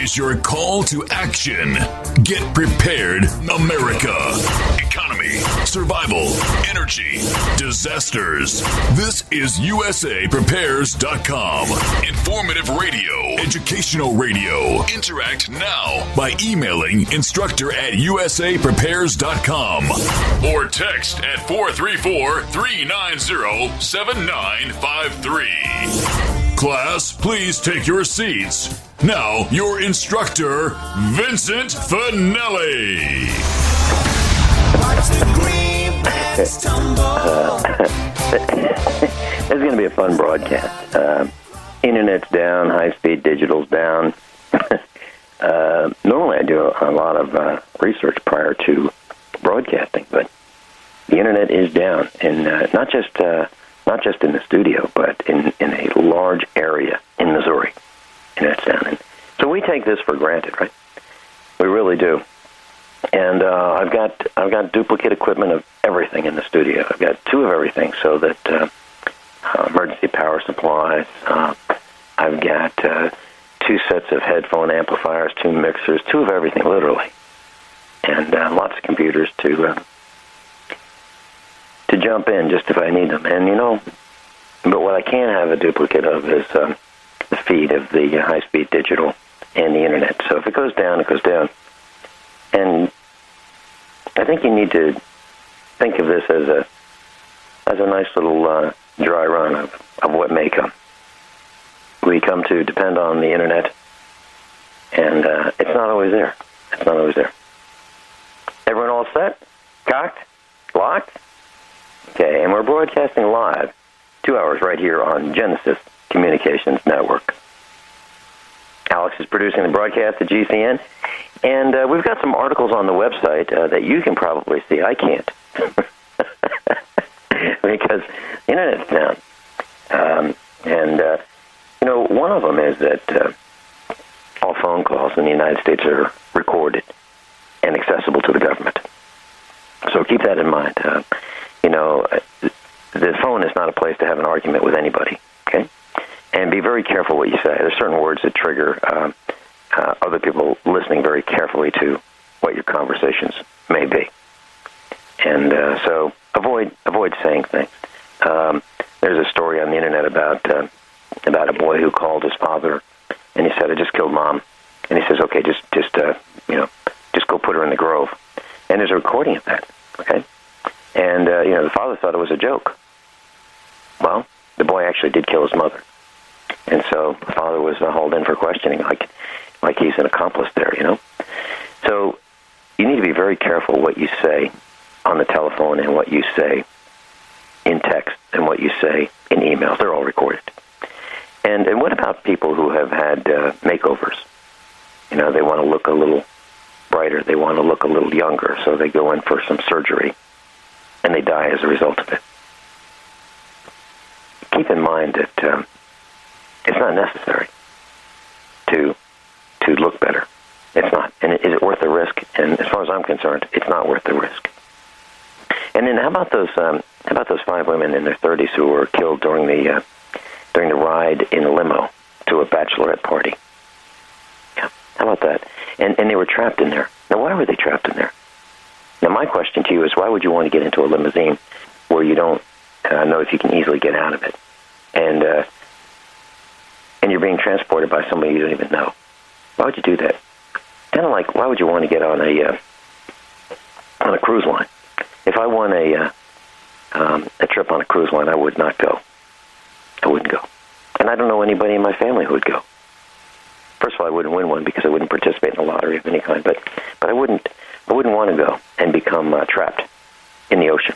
is your call to action. Get prepared, America. Economy, survival, energy, disasters. This is USAPrepares.com. Informative radio, educational radio. Interact now by emailing instructor@USAPrepares.com or text at 434-390-7953. Class, please take your seats. Now, your instructor, Vincent Finelli. This is going to be a fun broadcast. Internet's down, high-speed digital's down. Normally I do a lot of research prior to broadcasting, but the internet is down, and not just in the studio, but in a large area in Missouri. Internet's down, and so we take this for granted, right? We really do. And I've got duplicate equipment of everything in the studio. I've got two of everything, so that emergency power supplies. I've got two sets of headphone amplifiers, two mixers, two of everything, literally, and lots of computers to jump in just if I need them. And but what I can't have a duplicate of is the feed of the high-speed digital and the internet. So if it goes down, it goes down. And I think you need to think of this as a nice little dry run of what may come. We come to depend on the internet, and it's not always there. It's not always there. Everyone all set? Cocked? Locked? Okay, and we're broadcasting live 2 hours right here on Genesis Communications Network. Alex is producing the broadcast at GCN, and we've got some articles on the website that you can probably see. I can't because the internet's down. One of them is that all phone calls in the United States are recorded and accessible to the government. So keep that in mind. The phone is not a place to have an argument with anybody, okay? And be very careful what you say. There's certain words that trigger other people listening very carefully to what your conversations may be. And so avoid saying things. There's a story on the internet about a boy who called his father, and he said, "I just killed Mom." And he says, "Okay, just go put her in the grove." And there's a recording of that, okay? And the father thought it was a joke. Well, the boy actually did kill his mother, and so the father was hauled in for questioning, like he's an accomplice there, So you need to be very careful what you say on the telephone and what you say in text and what you say in emails. They're all recorded. And what about people who have had makeovers? They want to look a little brighter. They want to look a little younger, so they go in for some surgery, and they die as a result of it. Keep in mind that it's not necessary to look better. It's not. And is it worth the risk? And as far as I'm concerned, it's not worth the risk. And then how about those 5 women in their 30s who were killed during the ride in a limo to a bachelorette party? Yeah, how about that? And they were trapped in there. Now, why were they trapped in there? Now, my question to you is, why would you want to get into a limousine where you don't know if you can easily get out of it, and you're being transported by somebody you don't even know? Why would you do that? Kind of like, why would you want to get on a cruise line? If I won a trip on a cruise line, I would not go. I wouldn't go. And I don't know anybody in my family who would go. First of all, I wouldn't win one because I wouldn't participate in a lottery of any kind, but I wouldn't want to go and become trapped in the ocean.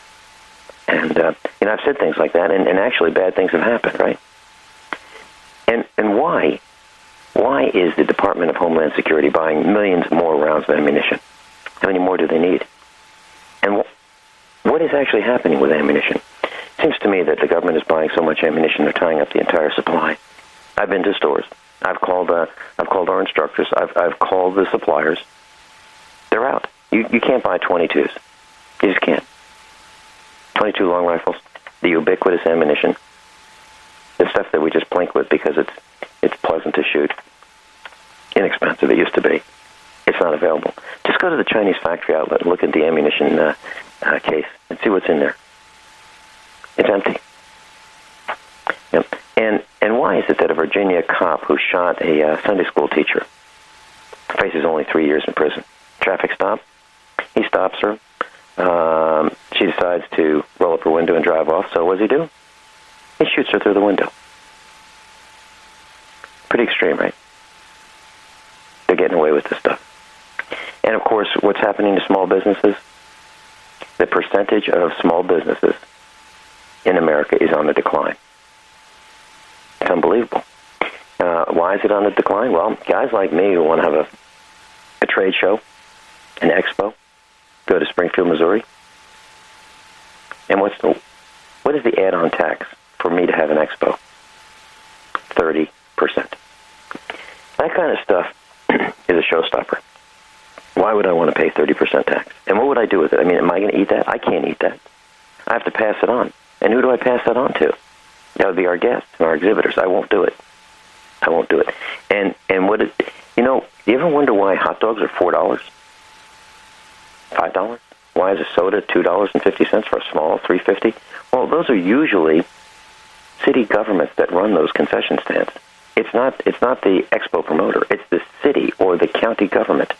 And I've said things like that, and actually bad things have happened, right? And why is the Department of Homeland Security buying millions more rounds of ammunition? How many more do they need? And what is actually happening with ammunition? It seems to me that the government is buying so much ammunition, they're tying up the entire supply. I've been to stores. I've called our instructors. I've called the suppliers. They're out. You can't buy 22s. You just can't. 22 long rifles, the ubiquitous ammunition, the stuff that we just plink with because it's pleasant to shoot. inexpensive. It used to be. It's not available. Just go to the Chinese factory outlet and look at the ammunition case and see what's in there. It's empty. Yep. And why is it that a Virginia cop who shot a Sunday school teacher faces only 3 years in prison? Traffic stop. He stops her. She decides to roll up her window and drive off. So what does he do? He shoots her through the window. Pretty extreme, right? They're getting away with this stuff. And, of course, what's happening to small businesses? The percentage of small businesses in America is on the decline. It's unbelievable. Why is it on the decline? Well, guys like me who want to have a trade show, an expo, go to Springfield, Missouri. And what is the add-on tax for me to have an expo? 30%. That kind of stuff is a showstopper. Why would I want to pay 30% tax? And what would I do with it? I mean, am I going to eat that? I can't eat that. I have to pass it on. And who do I pass that on to? That would be our guests and our exhibitors. I won't do it. I won't do it. And what it, do you ever wonder why hot dogs are $4? $5? Why is a soda $2.50 for a small, $3.50? Well, those are usually city governments that run those concession stands. It's not the expo promoter. It's the city or the county government.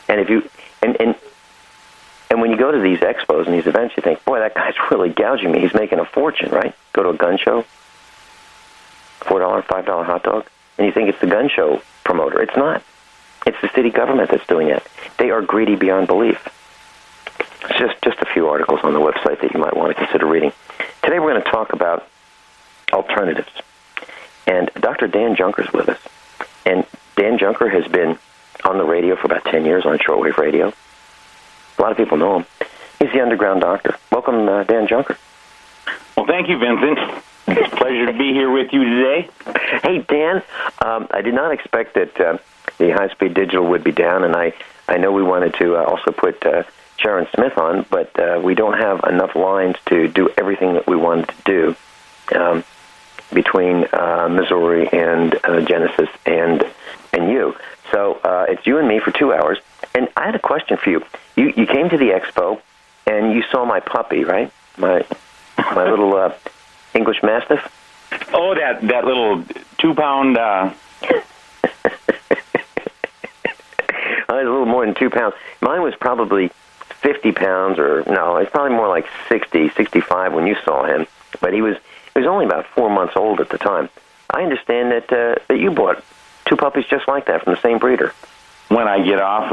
And if you and when you go to these expos and these events, you think, boy, that guy's really gouging me. He's making a fortune, right? Go to a gun show, $4, $5 hot dog, and you think it's the gun show promoter. It's not. It's the city government that's doing it. They are greedy beyond belief. It's just a few articles on the website that you might want to consider reading. Today we're going to talk about alternatives. And Dr. Dan Junker's with us. And Dan Junker has been on the radio for about 10 years on shortwave radio. A lot of people know him. He's the underground doctor. Welcome, Dan Junker. Well, thank you, Vincent. It's a pleasure to be here with you today. Hey, Dan, I did not expect that the high-speed digital would be down, and I know we wanted to also put Sharon Smith on, but we don't have enough lines to do everything that we wanted to do between Missouri and Genesis and you. So it's you and me for 2 hours. And I had a question for you. You came to the expo, and you saw my puppy, right? My little English Mastiff. Oh, that little 2-pound... It's a little more than 2 pounds. Mine was probably 50 pounds, or no, it's probably more like 60, 65 when you saw him. But he was only about 4 months old at the time. I understand that you bought 2 puppies just like that from the same breeder. When I get off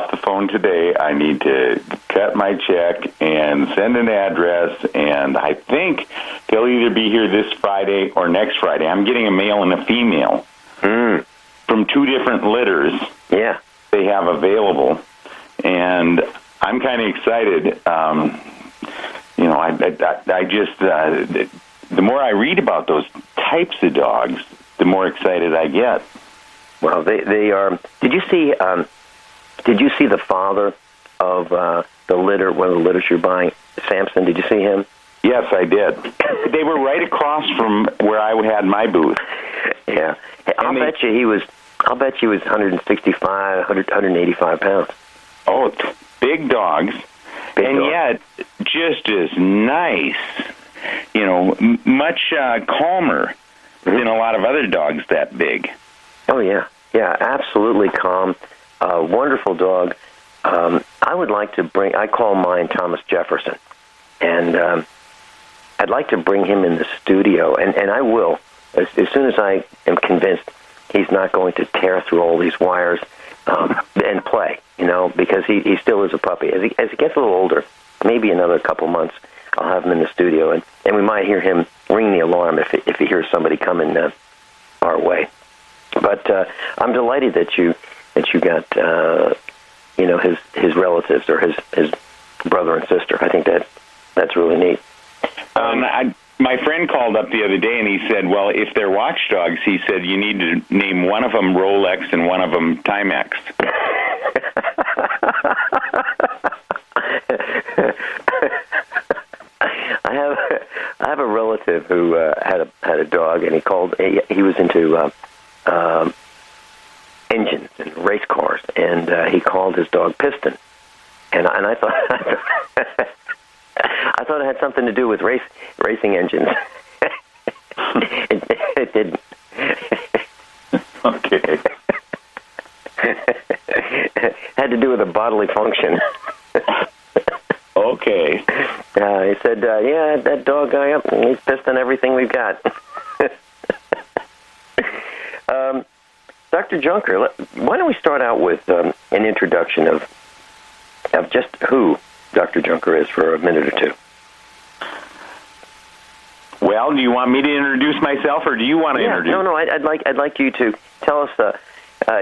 the phone today, I need to cut my check and send an address, and I think they'll either be here this Friday or next Friday. I'm getting a male and a female from 2 different litters. Yeah, they have available, and I'm kind of excited. I just the more I read about those types of dogs, the more excited I get. Well, they are. Did you see the father of the litter? One of the litters you're buying, Samson. Did you see him? Yes, I did. They were right across from where I had my booth. Yeah, I'll bet you he was 165, 185 pounds. Oh, big dogs, yet just as nice. Much calmer than a lot of other dogs that big. Oh, yeah. Yeah, absolutely calm. Wonderful dog. I would like to I call mine Thomas Jefferson. And I'd like to bring him in the studio, and I will, as soon as I am convinced he's not going to tear through all these wires and play, because he still is a puppy. As he gets a little older, maybe another couple months, I'll have him in the studio, and we might hear him ring the alarm if he hears somebody coming our way. But I'm delighted that you got his relatives or his brother and sister. I think that's really neat. My friend called up the other day and he said, well, if they're watchdogs, he said you need to name one of them Rolex and one of them Timex. I have a relative who had a dog, and he was into and he called his dog Piston, and I thought I thought it had something to do with racing engines. It didn't. Okay. Had to do with a bodily function. Okay. He said, yeah, that dog guy up, he's pissed on everything we've got. Dr. Junker, why don't we start out with an introduction of just who Dr. Junker is for a minute or two? Well, do you want me to introduce myself, or do you want to introduce? No. I'd like you to tell us.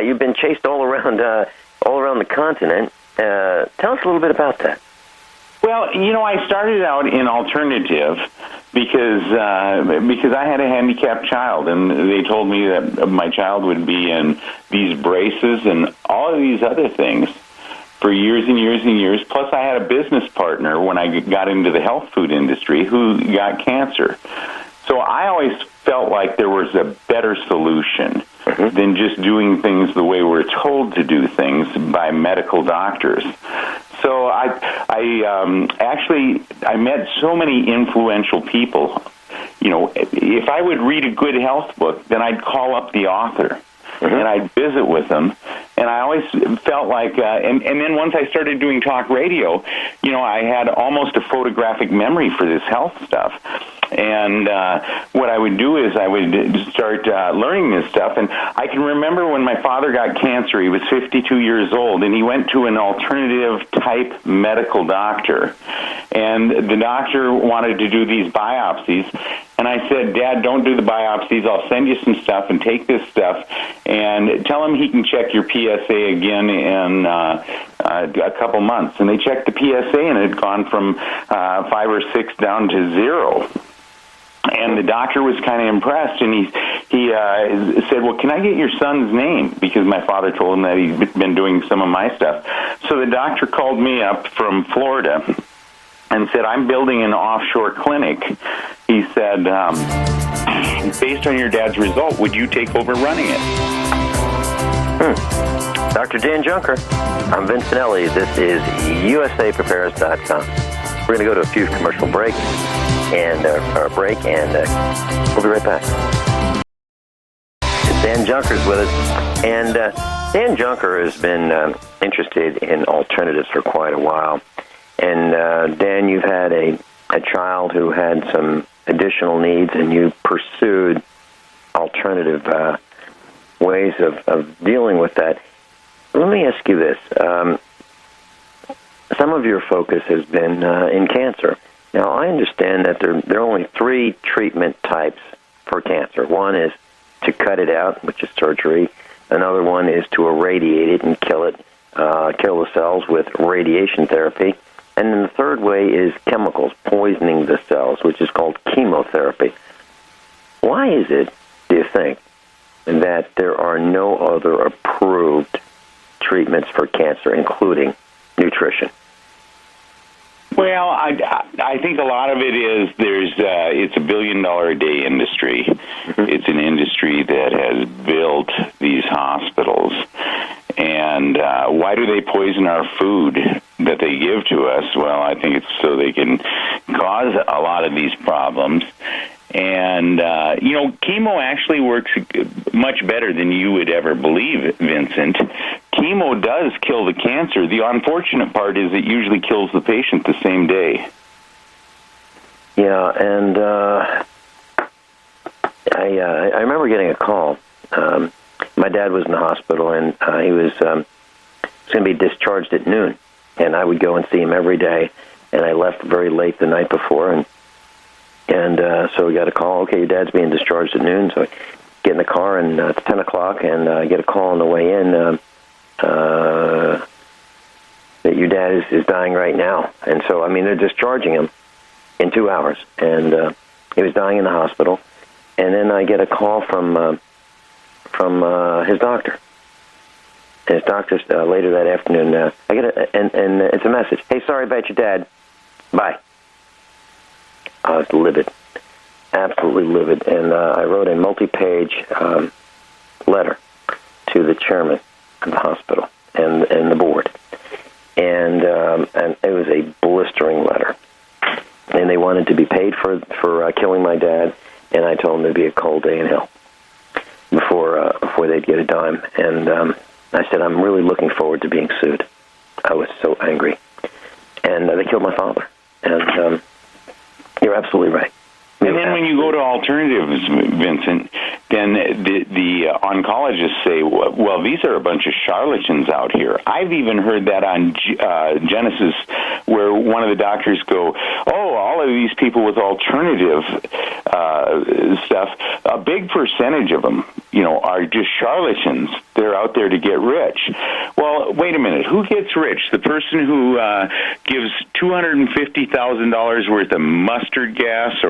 You've been chased all around the continent. Tell us a little bit about that. Well, I started out in alternative because I had a handicapped child, and they told me that my child would be in these braces and all of these other things for years and years and years. Plus, I had a business partner when I got into the health food industry who got cancer. So I always felt like there was a better solution than just doing things the way we're told to do things by medical doctors. So I met so many influential people. If I would read a good health book, then I'd call up the author. And I'd visit with them, and I always felt like, and then once I started doing talk radio, I had almost a photographic memory for this health stuff. And what I would do is I would start learning this stuff. And I can remember when my father got cancer, he was 52 years old, and he went to an alternative-type medical doctor. And the doctor wanted to do these biopsies. And I said, Dad, don't do the biopsies. I'll send you some stuff and take this stuff and tell him he can check your PSA again in a couple months. And they checked the PSA, and it had gone from 5 or 6 down to 0. And the doctor was kind of impressed, and he said, well, can I get your son's name? Because my father told him that he'd been doing some of my stuff. So the doctor called me up from Florida and said, I'm building an offshore clinic. He said, based on your dad's result, would you take over running it? Dr. Dan Junker, I'm Vincent. This is USAPrepares.com. We're going to go to a few commercial breaks and we'll be right back. Dan Junker's with us, and Dan Junker has been interested in alternatives for quite a while. And Dan, you've had a child who had some additional needs, and you pursued alternative ways of dealing with that. Let me ask you this. Some of your focus has been in cancer. Now, I understand that there are only 3 treatment types for cancer. One is to cut it out, which is surgery. Another one is to irradiate it and kill the cells with radiation therapy. And then the third way is chemicals, poisoning the cells, which is called chemotherapy. Why is it, do you think, that there are no other approved treatments for cancer, including nutrition? Well, I think a lot of it is it's a $1 billion a day industry. It's an industry that has built these hospitals. And why do they poison our food that they give to us? Well, I think it's so they can cause a lot of these problems. And, chemo actually works much better than you would ever believe, Vincent. Chemo does kill the cancer. The unfortunate part is it usually kills the patient the same day. Yeah, and I remember getting a call. My dad was in the hospital, and he was going to be discharged at noon. And I would go and see him every day, and I left very late the night before, and so we got a call, okay, your dad's being discharged at noon. So I get in the car, and it's 10 o'clock, and I get a call on the way in that your dad is dying right now. And so, they're discharging him in 2 hours, and he was dying in the hospital. And then I get a call from his doctor. And his doctor later that afternoon, I get and it's a message. Hey, sorry about your dad. Bye. I was livid, absolutely livid, and I wrote a multi-page letter to the chairman of the hospital. and the board. And it was a blistering letter. And they wanted to be paid for killing my dad, and I told them it'd be a cold day in hell before they'd get a dime. And I said, I'm really looking forward to being sued. I was so angry. And they killed my father. And you're absolutely right. And then when you go to alternatives, Vincent, then the oncologists say, well, these are a bunch of charlatans out here. I've even heard that on Genesis, where one of the doctors go, all of these people with alternative stuff, a big percentage of them, are just charlatans. They're out there to get rich. Well, wait a minute. Who gets rich? The person who gives $250,000 worth of mustard gas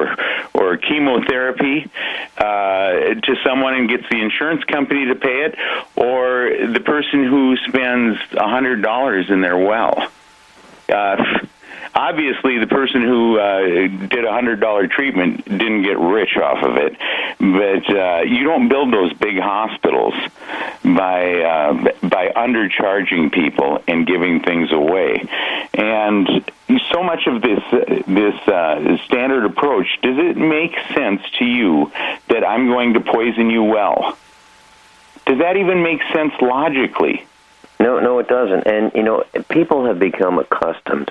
or chemotherapy to someone and gets the insurance company to pay it, or the person who spends $100 in their well? Obviously, the person who did a $100 treatment didn't get rich off of it, but you don't build those big hospitals by undercharging people and giving things away. And so much of this standard approach, does it make sense to you that I'm going to poison you well? Does that even make sense logically? No, it doesn't. And people have become accustomed.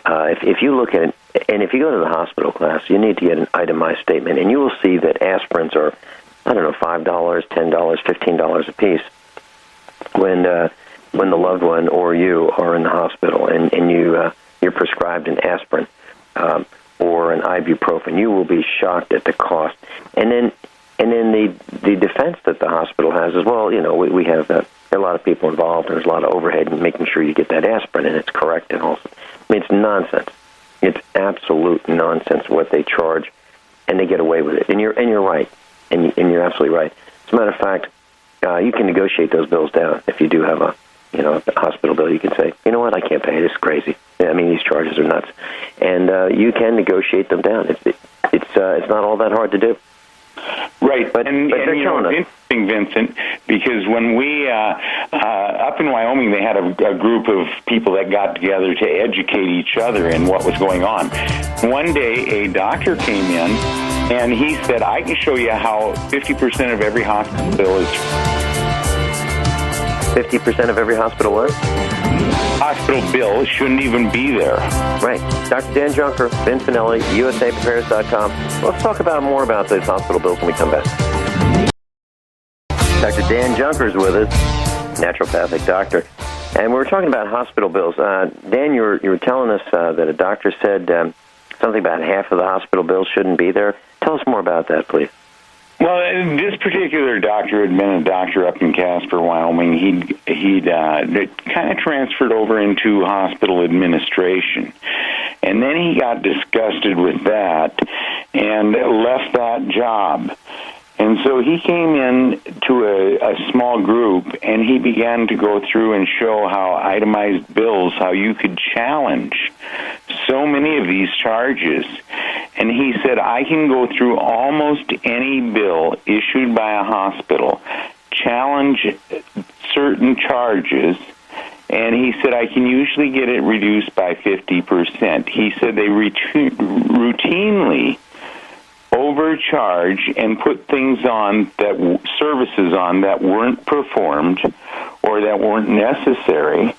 If you look at it, and if you go to the hospital class, you need to get an itemized statement, and you will see that aspirins are, $5, $10, $15 a piece when the loved one or you are in the hospital and you're prescribed an aspirin or an ibuprofen. You will be shocked at the cost. And then the defense that the hospital has is, well, we have there are a lot of people involved, and there's a lot of overhead in making sure you get that aspirin and it's correct and also. It's nonsense. It's absolute nonsense what they charge, and they get away with it. And you're right, and you're absolutely right. As a matter of fact, you can negotiate those bills down if you do have a hospital bill. You can say, you know what, I can't pay it. It's crazy. I mean, these charges are nuts, and you can negotiate them down. It's not all that hard to do. Right, but they're killing us. Interesting, Vincent, because when we up in Wyoming, they had a group of people that got together to educate each other in what was going on. One day, a doctor came in, and he said, I can show you how 50% of every hospital bill is... 50% of every hospital what? Hospital bill shouldn't even be there. Right. Dr. Dan Junker, Vincent, USApreparedness.com. Let's talk more about those hospital bills when we come back. Dr. Dan Junker's with us, naturopathic doctor. And we were talking about hospital bills. Dan, you were telling us that a doctor said something about half of the hospital bills shouldn't be there. Tell us more about that, please. Well, this particular doctor had been a doctor up in Casper, Wyoming. He'd kind of transferred over into hospital administration. And then he got disgusted with that and left that job. And so he came in to a small group, and he began to go through and show how itemized bills, how you could challenge so many of these charges. And he said, I can go through almost any bill issued by a hospital, challenge certain charges, and he said, I can usually get it reduced by 50%. He said they routinely overcharge and put things on services on that weren't performed or that weren't necessary.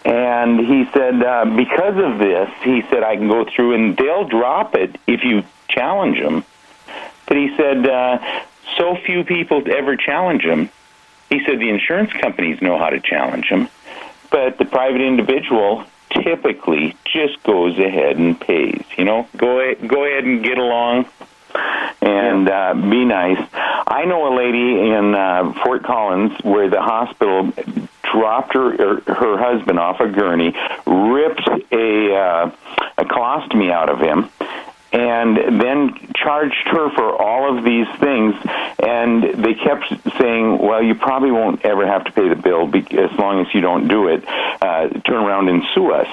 And he said, because of this, he said, I can go through and they'll drop it if you challenge them. But he said, so few people ever challenge them. He said the insurance companies know how to challenge them, but the private individual typically just goes ahead and pays. Go ahead and get along and be nice. I know a lady in Fort Collins where the hospital dropped her husband off a gurney, ripped a colostomy out of him, and then charged her for all of these things. And they kept saying, well, you probably won't ever have to pay the bill as long as you don't do it. Turn around and sue us.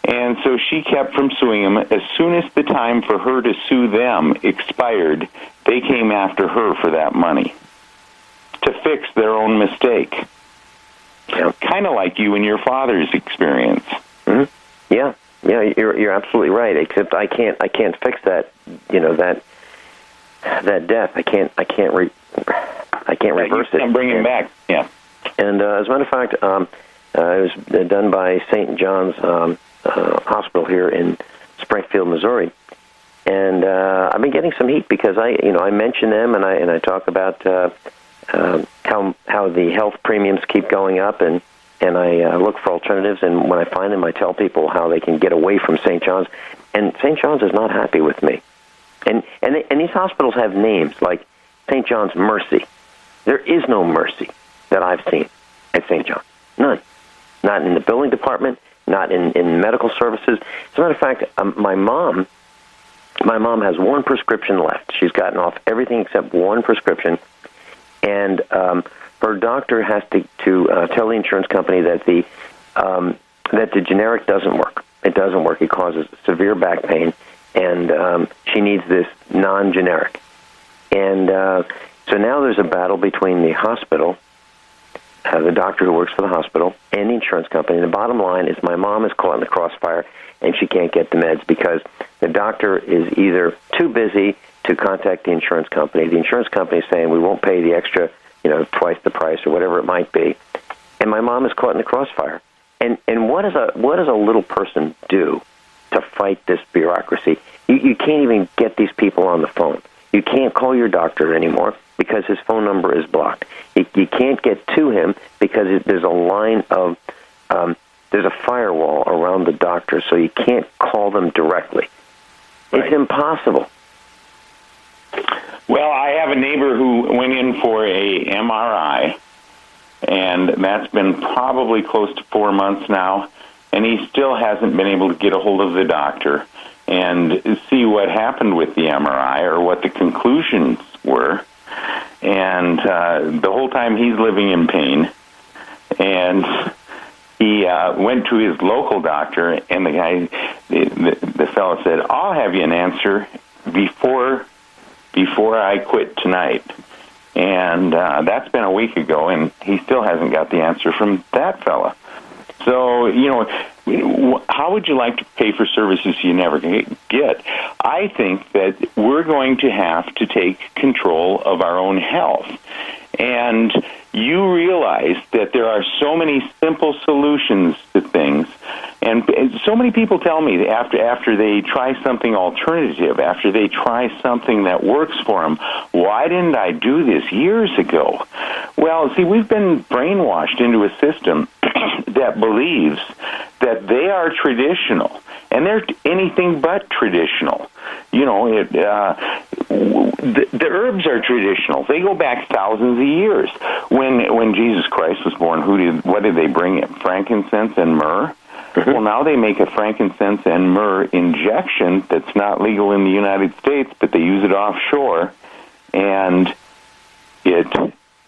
And so she kept from suing him. As soon as the time for her to sue them expired, they came after her for that money to fix their own mistake. kind of like you and your father's experience. Mm-hmm. Yeah, you're absolutely right. Except I can't fix that. That death. I can't reverse it. Can't bring him back. Yeah. And as a matter of fact, it was done by St. John's Hospital here in Springfield, Missouri. And I've been getting some heat because I mention them and I talk about how the health premiums keep going up, and I look for alternatives. And when I find them, I tell people how they can get away from St. John's. And St. John's is not happy with me. And these hospitals have names like St. John's Mercy. There is no mercy that I've seen at St. John's. None. Not in the billing department. Not in medical services. As a matter of fact, my mom has one prescription left. She's gotten off everything except one prescription, and her doctor has to tell the insurance company that the generic doesn't work. It doesn't work. It causes severe back pain, and she needs this non-generic. And so now there's a battle between the hospital, the doctor who works for the hospital, and the insurance company. And the bottom line is my mom is caught in the crossfire, and she can't get the meds because the doctor is either too busy to contact the insurance company. The insurance company is saying we won't pay the extra, twice the price or whatever it might be. And my mom is caught in the crossfire. And what does a little person do to fight this bureaucracy? You can't even get these people on the phone. You can't call your doctor anymore because his phone number is blocked. You can't get to him because there's a line of there's a firewall around the doctor, so you can't call them directly. Right. It's impossible. Well, I have a neighbor who went in for a MRI, and that's been probably close to 4 months now, and he still hasn't been able to get a hold of the doctor and see what happened with the MRI or what the conclusions were. And the whole time he's living in pain, and he went to his local doctor, and the guy, the fellow said, "I'll have you an answer before I quit tonight." And that's been a week ago, and he still hasn't got the answer from that fella. So, how would you like to pay for services you never get? I think that we're going to have to take control of our own health. And you realize that there are so many simple solutions to things. And so many people tell me that after they try something alternative, after they try something that works for them, why didn't I do this years ago? Well, see, we've been brainwashed into a system that believes that they are traditional, and they're anything but traditional. The herbs are traditional. They go back thousands of years. When Jesus Christ was born, what did they bring him? Frankincense and myrrh? Mm-hmm. Well, now they make a frankincense and myrrh injection that's not legal in the United States, but they use it offshore, and it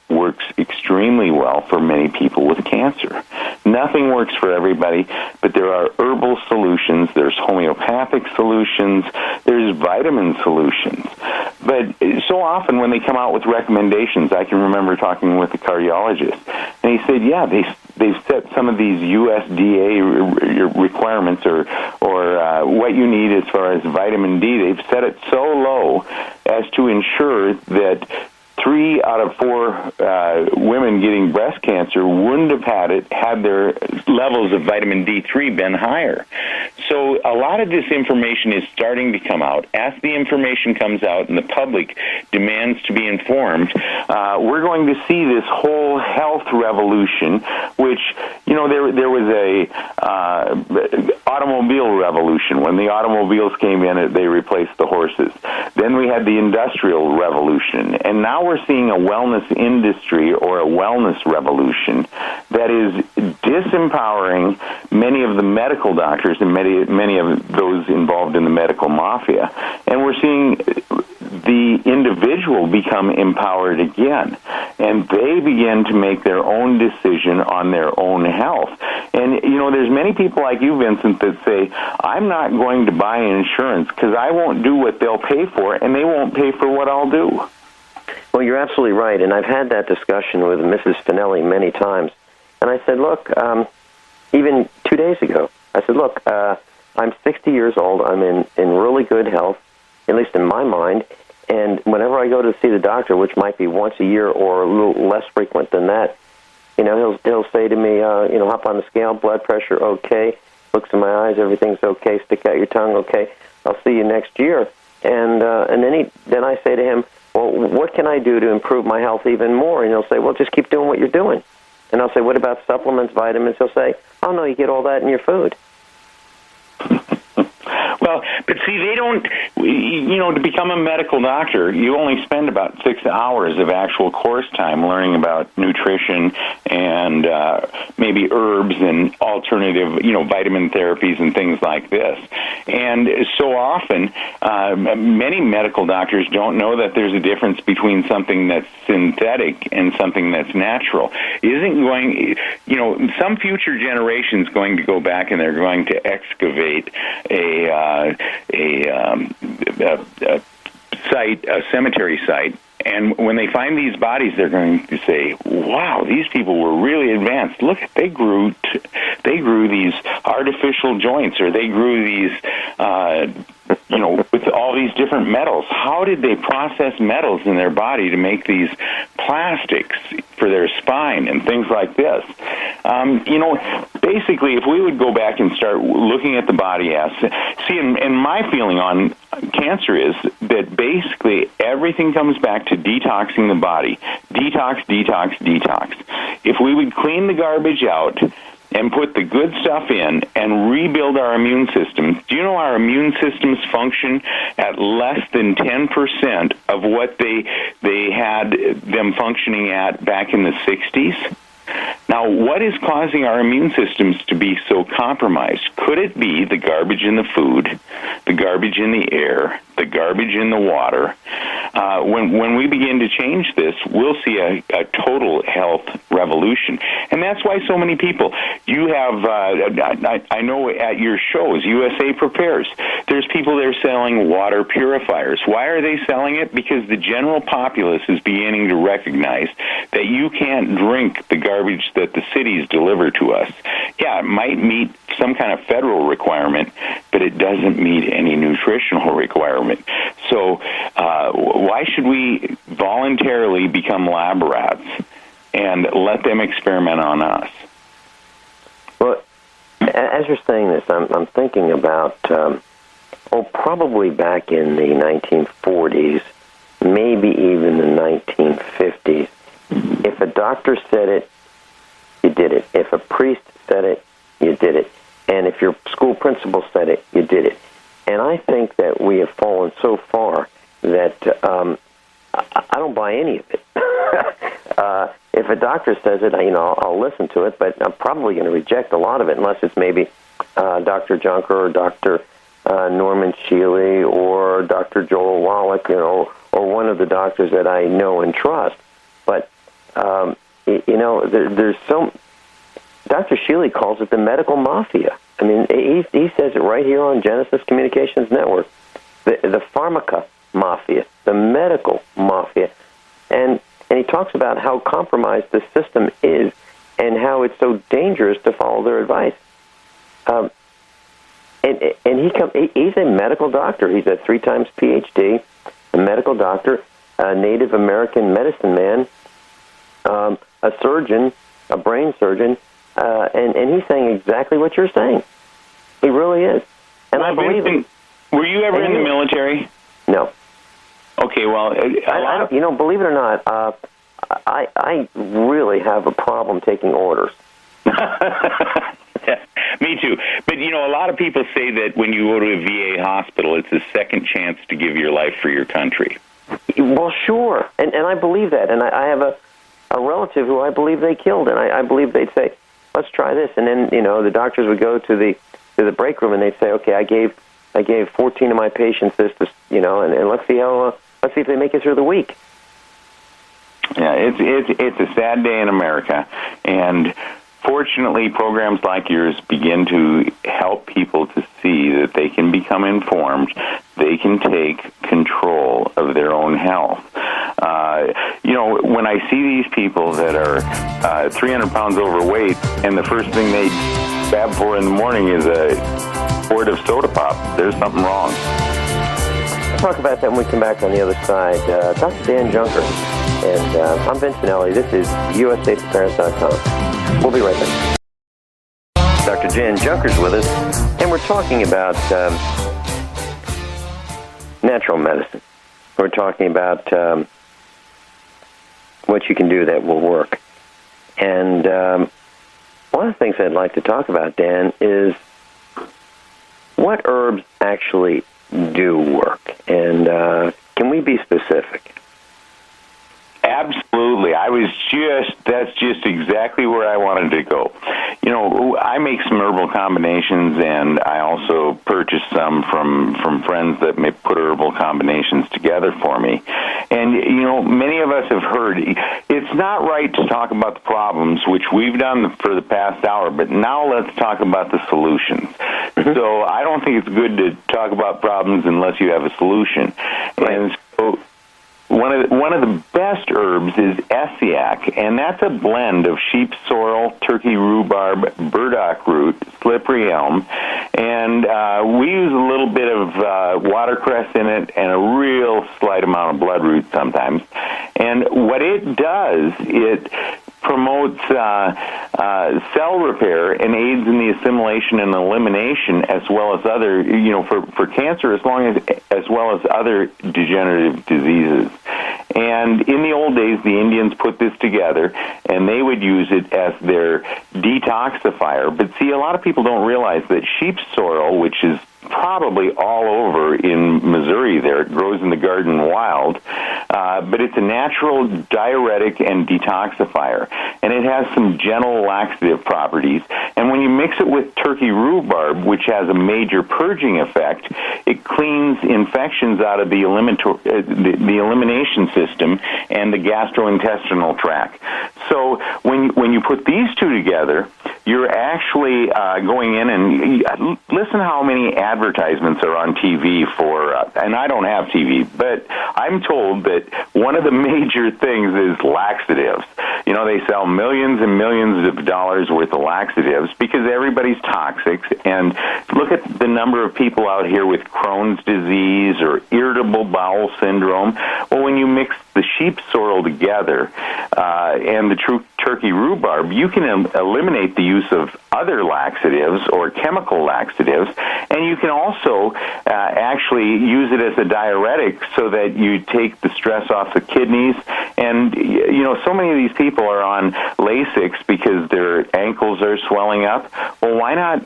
works extremely well for many people with cancer. Nothing works for everybody, but there are herbal solutions, there's homeopathic solutions, there's vitamin solutions. But so often when they come out with recommendations, I can remember talking with a cardiologist, and he said, yeah, they've set some of these USDA requirements or what you need as far as vitamin D, they've set it so low as to ensure that 3 out of 4 women getting breast cancer wouldn't have had their levels of vitamin D3 been higher. So a lot of this information is starting to come out. As the information comes out and the public demands to be informed, we're going to see this whole health revolution, which, there was a automobile revolution. When the automobiles came in, they replaced the horses. Then we had the industrial revolution, and now we're seeing a wellness industry or a wellness revolution that is disempowering many of the medical doctors and many of those involved in the medical mafia. And we're seeing the individual become empowered again, and they begin to make their own decision on their own health. And, there's many people like you, Vincent, that say, I'm not going to buy insurance because I won't do what they'll pay for, and they won't pay for what I'll do. Well, you're absolutely right, and I've had that discussion with Mrs. Finelli many times. And I said, look, even 2 days ago, I said, look, I'm 60 years old. I'm in really good health, at least in my mind. And whenever I go to see the doctor, which might be once a year or a little less frequent than that, he'll say to me, hop on the scale, blood pressure, okay. Looks in my eyes, everything's okay. Stick out your tongue, okay. I'll see you next year. And then I say to him, well, what can I do to improve my health even more? And he'll say, well, just keep doing what you're doing. And I'll say, what about supplements, vitamins? He'll say, oh, no, you get all that in your food. Well, but see, they don't, to become a medical doctor, you only spend about 6 hours of actual course time learning about nutrition and maybe herbs and alternative, vitamin therapies and things like this. And so often, many medical doctors don't know that there's a difference between something that's synthetic and something that's natural. Some future generation's going to go back and they're going to excavate a cemetery site, and when they find these bodies, they're going to say, "Wow, these people were really advanced. Look, they grew these artificial joints, or they grew these, with all these different metals. How did they process metals in their body to make these plastics for their spine and things like this?" Basically, if we would go back and start looking at the body and my feeling on cancer is that basically everything comes back to detoxing the body. Detox, detox, detox. If we would clean the garbage out and put the good stuff in and rebuild our immune system. Do you know our immune systems function at less than 10% of what they had them functioning at back in the 60s? Now, what is causing our immune systems to be so compromised? Could it be the garbage in the food, the garbage in the air, the garbage in the water? When we begin to change this, we'll see a total health revolution. And that's why so many people, you have, I know at your shows, USA Prepares, there's people there selling water purifiers. Why are they selling it? Because the general populace is beginning to recognize that you can't drink the garbage that the cities deliver to us. Yeah, it might meet some kind of federal requirement, but it doesn't meet any nutritional requirement. So why should we voluntarily become lab rats and let them experiment on us? Well, as you're saying this, I'm thinking about, probably back in the 1940s, maybe even the 1950s. If a doctor said it, you did it. If a priest said it, you did it. And if your school principal said it, you did it. And I think that we have fallen so far that I don't buy any of it. If a doctor says it, I'll listen to it, but I'm probably going to reject a lot of it unless it's maybe Dr. Junker or Dr. Norman Shealy or Dr. Joel Wallach, or one of the doctors that I know and trust. But there's so. Dr. Shealy calls it the medical mafia. I mean, he says it right here on Genesis Communications Network. The pharmaca mafia, the medical mafia, and he talks about how compromised the system is and how it's so dangerous to follow their advice. He's a medical doctor. He's a 3 times PhD, a medical doctor, a Native American medicine man, a surgeon, a brain surgeon, and he's saying exactly what you're saying. He really is. And well, I believe Vincent, it. Were you ever in the military? No. Okay, well, believe it or not, I really have a problem taking orders. Me too. But, a lot of people say that when you go to a VA hospital, it's a second chance to give your life for your country. Well, sure. And I believe that. And I have a relative who I believe they killed, and I believe they'd say, let's try this. And then, the doctors would go to the break room, and they'd say, okay, I gave 14 of my patients this, and let's see if they make it through the week. Yeah, it's a sad day in America, and fortunately, programs like yours begin to help people to see that they can become informed, they can take control of their own health. When I see these people that are 300 pounds overweight, and the first thing they grab for in the morning is a quart of soda pop, there's something wrong. We'll talk about that when we come back on the other side. Dr. Dan Junker, and I'm Vincent. This is USApreparedness.com. We'll be right back. Dr. Dan Junker's with us, and we're talking about natural medicine. We're talking about what you can do that will work. And one of the things I'd like to talk about, Dan, is what herbs actually do work. And can we be specific? Absolutely. That's just exactly where I wanted to go. I make some herbal combinations, and I also purchase some from friends that may put herbal combinations together for me. And, many of us have heard it's not right to talk about the problems, which we've done for the past hour, but now let's talk about the solutions. Mm-hmm. So I don't think it's good to talk about problems unless you have a solution. Right. And so one of the best herbs is Essiac, and that's a blend of sheep sorrel, turkey rhubarb, burdock root, slippery elm, and we use a little bit of watercress in it and a real slight amount of bloodroot sometimes. And what it does, it promotes cell repair and aids in the assimilation and elimination, as well as other, for cancer, as well as other degenerative diseases. And in the old days, the Indians put this together, and they would use it as their detoxifier. But see, a lot of people don't realize that sheep sorrel, which is probably all over in Missouri there. It grows in the garden wild, but it's a natural diuretic and detoxifier, and it has some gentle laxative properties. And when you mix it with turkey rhubarb, which has a major purging effect, it cleans infections out of the elimination system and the gastrointestinal tract. So when you put these two together, you're actually going in and listen how many advertisements are on TV for, and I don't have TV, but I'm told that one of the major things is laxatives. They sell millions and millions of dollars worth of laxatives because everybody's toxic. And look at the number of people out here with Crohn's disease or irritable bowel syndrome. Well, when you mix the sheep sorrel together and the turkey rhubarb, you can eliminate the use of other laxatives or chemical laxatives, and you can also actually use it as a diuretic so that you take the stress off the kidneys. And, so many of these people are on Lasix because their ankles are swelling up. Well, why not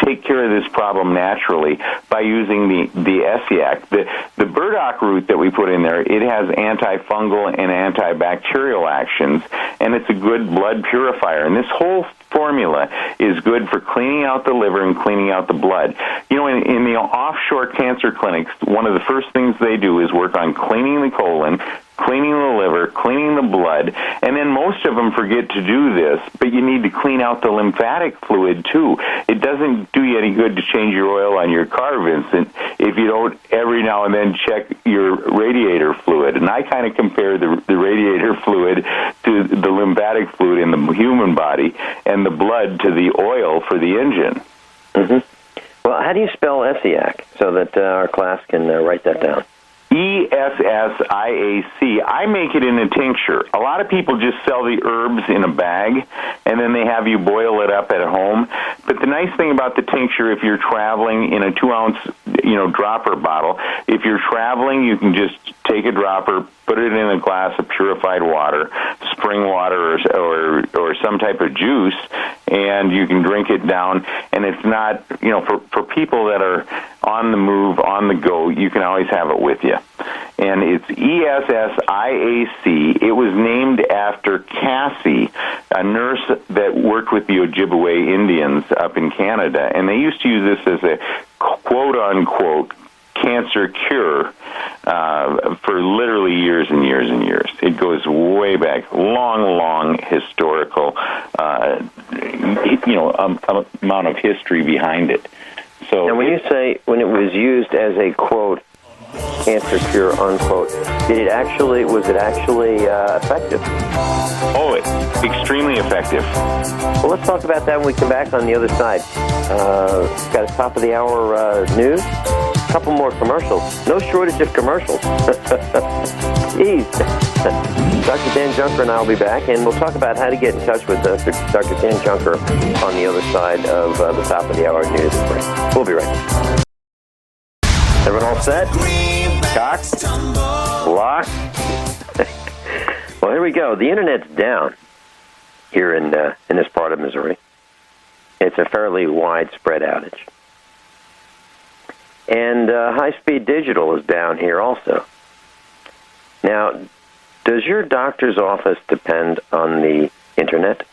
take care of this problem naturally by using the Essiac? The burdock root that we put in there, it has antifungal and antibacterial actions, and it's a good blood purifier. And this whole formula is good for cleaning out the liver and cleaning out the blood. In the offshore cancer clinics, one of the first things they do is work on cleaning the colon, cleaning the liver, cleaning the blood, and then most of them forget to do this, but you need to clean out the lymphatic fluid too. It doesn't do you any good to change your oil on your car, Vincent, if you don't every now and then check your radiator fluid. And I kind of compare the radiator fluid to the lymphatic fluid in the human body and the blood to the oil for the engine. Mm-hmm. Well, how do you spell Essiac so that our class can write that down? Essiac. I make it in a tincture. A lot of people just sell the herbs in a bag, and then they have you boil it up at home. But the nice thing about the tincture, if you're traveling in a 2-ounce, dropper bottle, if you're traveling, you can just take a dropper, put it in a glass of purified water, spring water or some type of juice, and you can drink it down. And it's not, for people that are on the move, on the go, you can always have it with you. And it's Essiac. It was named after Cassie, a nurse that worked with the Ojibwe Indians up in Canada. And they used to use this as a quote-unquote cancer cure for literally years and years and years. It goes way back, long historical, amount of history behind it. So now, when you say when it was used as a quote cancer cure, unquote. Was it actually effective? Oh, extremely effective. Well, let's talk about that when we come back on the other side. Got a top of the hour news, a couple more commercials. No shortage of commercials. Jeez. Dr. Dan Junker and I will be back, and we'll talk about how to get in touch with Dr. Dan Junker on the other side of the top of the hour news break. We'll be right back. Everyone all set? Cocked? Locked? Well, here we go. The internet's down here in this part of Missouri. It's a fairly widespread outage. And high-speed digital is down here also. Now, does your doctor's office depend on the internet?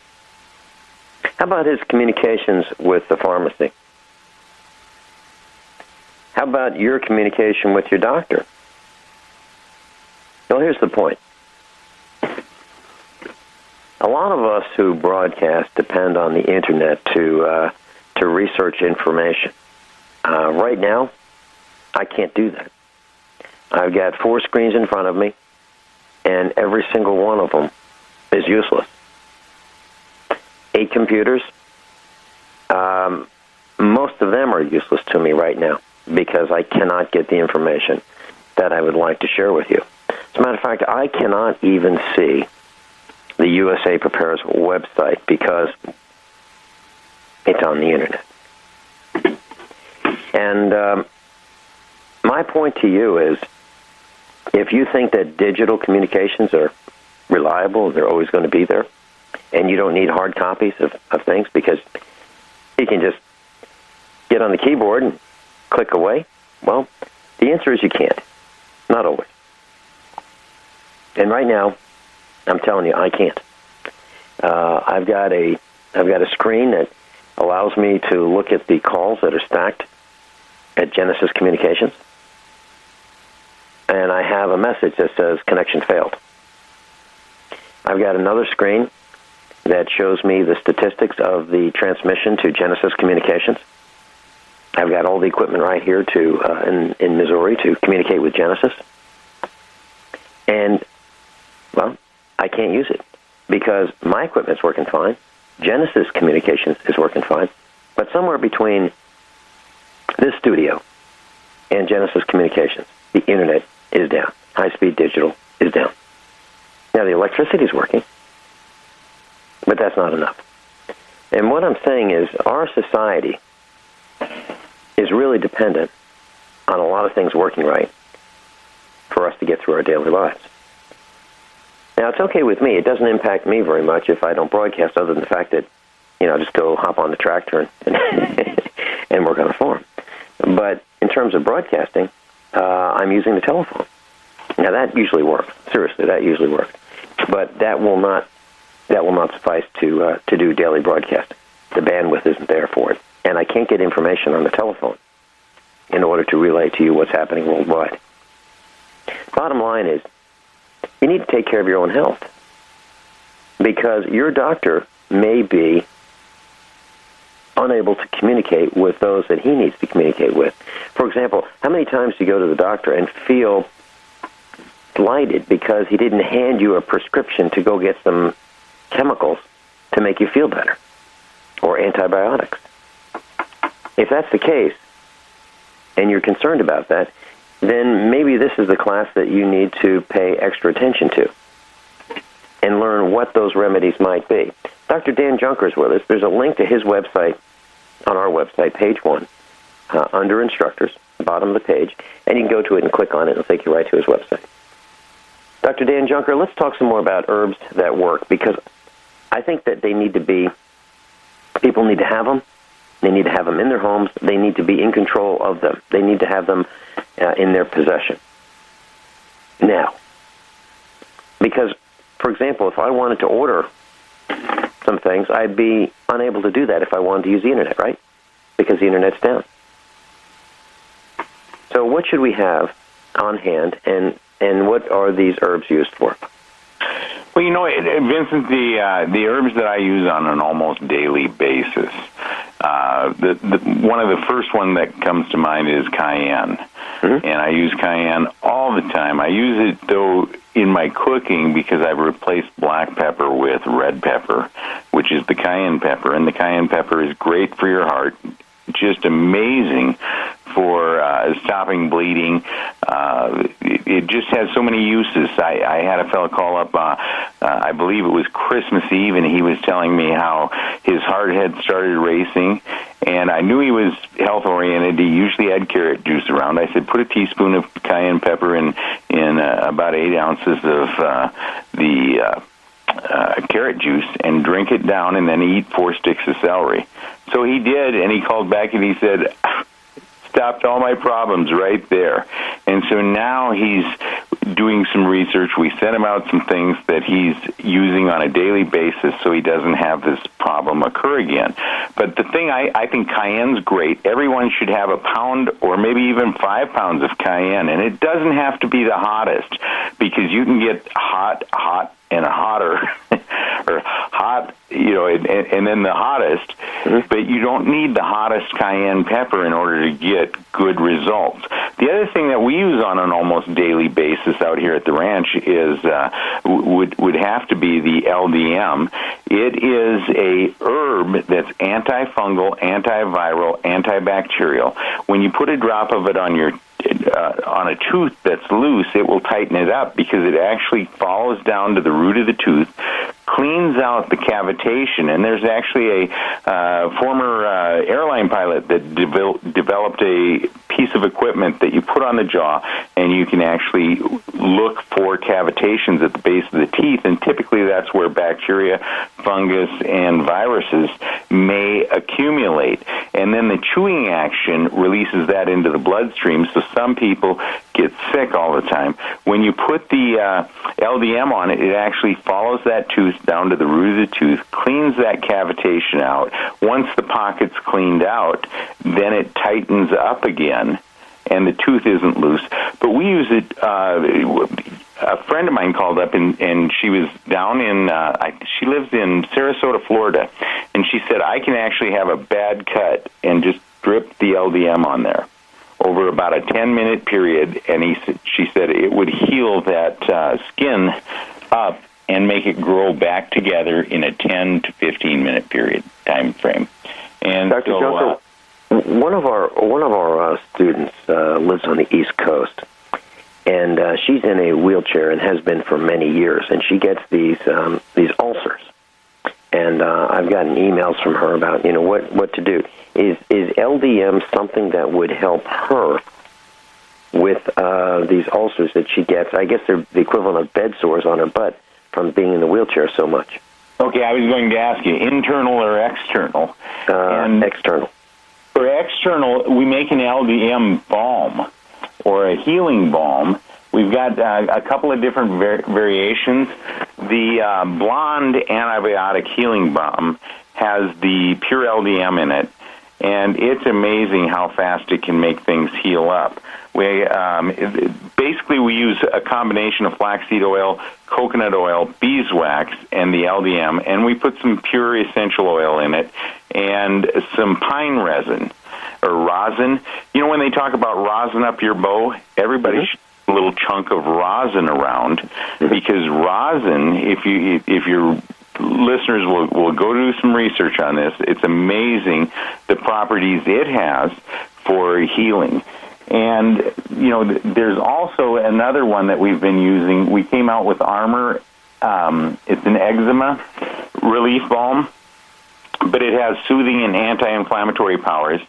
How about his communications with the pharmacy? How about your communication with your doctor? Well, here's the point. A lot of us who broadcast depend on the internet to research information. Right now, I can't do that. I've got 4 screens in front of me, and every single one of them is useless. 8 computers, most of them are useless to me right now because I cannot get the information that I would like to share with you. As a matter of fact, I cannot even see the USA Prepares website because it's on the internet. And my point to you is, if you think that digital communications are reliable, they're always going to be there, and you don't need hard copies of things because you can just get on the keyboard and click away, well, the answer is you can't. Not always. And right now, I'm telling you, I can't. I've got a screen that allows me to look at the calls that are stacked at Genesis Communications, and I have a message that says connection failed. I've got another screen that shows me the statistics of the transmission to Genesis Communications. I've got all the equipment right here in Missouri to communicate with Genesis. And, well, I can't use it because my equipment's working fine. Genesis Communications is working fine. But somewhere between this studio and Genesis Communications, the internet is down. High-speed digital is down. Now, the electricity is working, but that's not enough. And what I'm saying is our society is really dependent on a lot of things working right for us to get through our daily lives. Now, it's okay with me. It doesn't impact me very much if I don't broadcast, other than the fact that, I just go hop on the tractor and work on the farm. But in terms of broadcasting, I'm using the telephone. Now, that usually works. Seriously, that usually works. But that will not suffice to do daily broadcasting. The bandwidth isn't there for it. And I can't get information on the telephone in order to relay to you what's happening worldwide. Bottom line is, you need to take care of your own health because your doctor may be unable to communicate with those that he needs to communicate with. For example, how many times do you go to the doctor and feel slighted because he didn't hand you a prescription to go get some chemicals to make you feel better or antibiotics? If that's the case, and you're concerned about that, then maybe this is the class that you need to pay extra attention to and learn what those remedies might be. Dr. Dan Junker is with us. There's a link to his website on our website, page 1, under instructors, bottom of the page, and you can go to it and click on it. It'll take you right to his website. Dr. Dan Junker, let's talk some more about herbs that work, because I think that people need to have them. They need to have them in their homes. They need to be in control of them. They need to have them in their possession. Now, because, for example, if I wanted to order some things, I'd be unable to do that if I wanted to use the internet, right? Because the internet's down. So what should we have on hand, and what are these herbs used for? Well, Vincent, the herbs that I use on an almost daily basis, One of the first one that comes to mind is cayenne. And I use cayenne all the time. I use it, though, in my cooking because I've replaced black pepper with red pepper, which is the cayenne pepper. And the cayenne pepper is great for your heart, just amazing for stopping bleeding. It just has so many uses. I had a fellow call up, I believe it was Christmas Eve, and he was telling me how his heart had started racing, and I knew he was health-oriented. He usually had carrot juice around. I said, put a teaspoon of cayenne pepper in about 8 ounces of the carrot juice and drink it down, and then eat 4 sticks of celery. So he did, and he called back and he said, stopped all my problems right there. And so now he's doing some research. We sent him out some things that he's using on a daily basis so he doesn't have this problem occur again. But the thing, I think cayenne's great. Everyone should have a pound or maybe even 5 pounds of cayenne. And it doesn't have to be the hottest, because you can get hot, and hotter, or hot, and then the hottest, but you don't need the hottest cayenne pepper in order to get good results. The other thing that we use on an almost daily basis out here at the ranch is would have to be the LDM. It is a herb that's antifungal, antiviral, antibacterial. When you put a drop of it on a tooth that's loose, it will tighten it up because it actually follows down to the root of the tooth, cleans out the cavitation. And there's actually a former airline pilot that developed a piece of equipment that you put on the jaw, and you can actually look for cavitations at the base of the teeth, and typically that's where bacteria, fungus, and viruses may accumulate. And then the chewing action releases that into the bloodstream, so some people get sick all the time. When you put the LDM on it, it actually follows that tooth down to the root of the tooth, cleans that cavitation out. Once the pocket's cleaned out, then it tightens up again, and the tooth isn't loose. But we use it, a friend of mine called up, and she was down in, she lives in Sarasota, Florida, and she said, I can actually have a bad cut and just drip the LDM on there over about a 10-minute period, and she said it would heal that skin up and make it grow back together in a 10 to 15-minute period time frame. And Dr. Johnson, one of our students lives on the East Coast, and she's in a wheelchair and has been for many years, and she gets these ulcers. And I've gotten emails from her about what to do. Is LDM something that would help her with these ulcers that she gets? I guess they're the equivalent of bed sores on her butt from being in the wheelchair so much. Okay, I was going to ask you, internal or external? External. For external, we make an LDM balm or a healing balm. We've got a couple of different variations. The blonde antibiotic healing balm has the pure LDM in it, and it's amazing how fast it can make things heal up. Basically, we use a combination of flaxseed oil, coconut oil, beeswax, and the LDM, and we put some pure essential oil in it and some pine resin or rosin. When they talk about rosin up your bow, everybody should have a little chunk of rosin around, because rosin, if your listeners will go do some research on this, it's amazing the properties it has for healing. And, there's also another one that we've been using. We came out with Armor. It's an eczema relief balm, but it has soothing and anti-inflammatory powers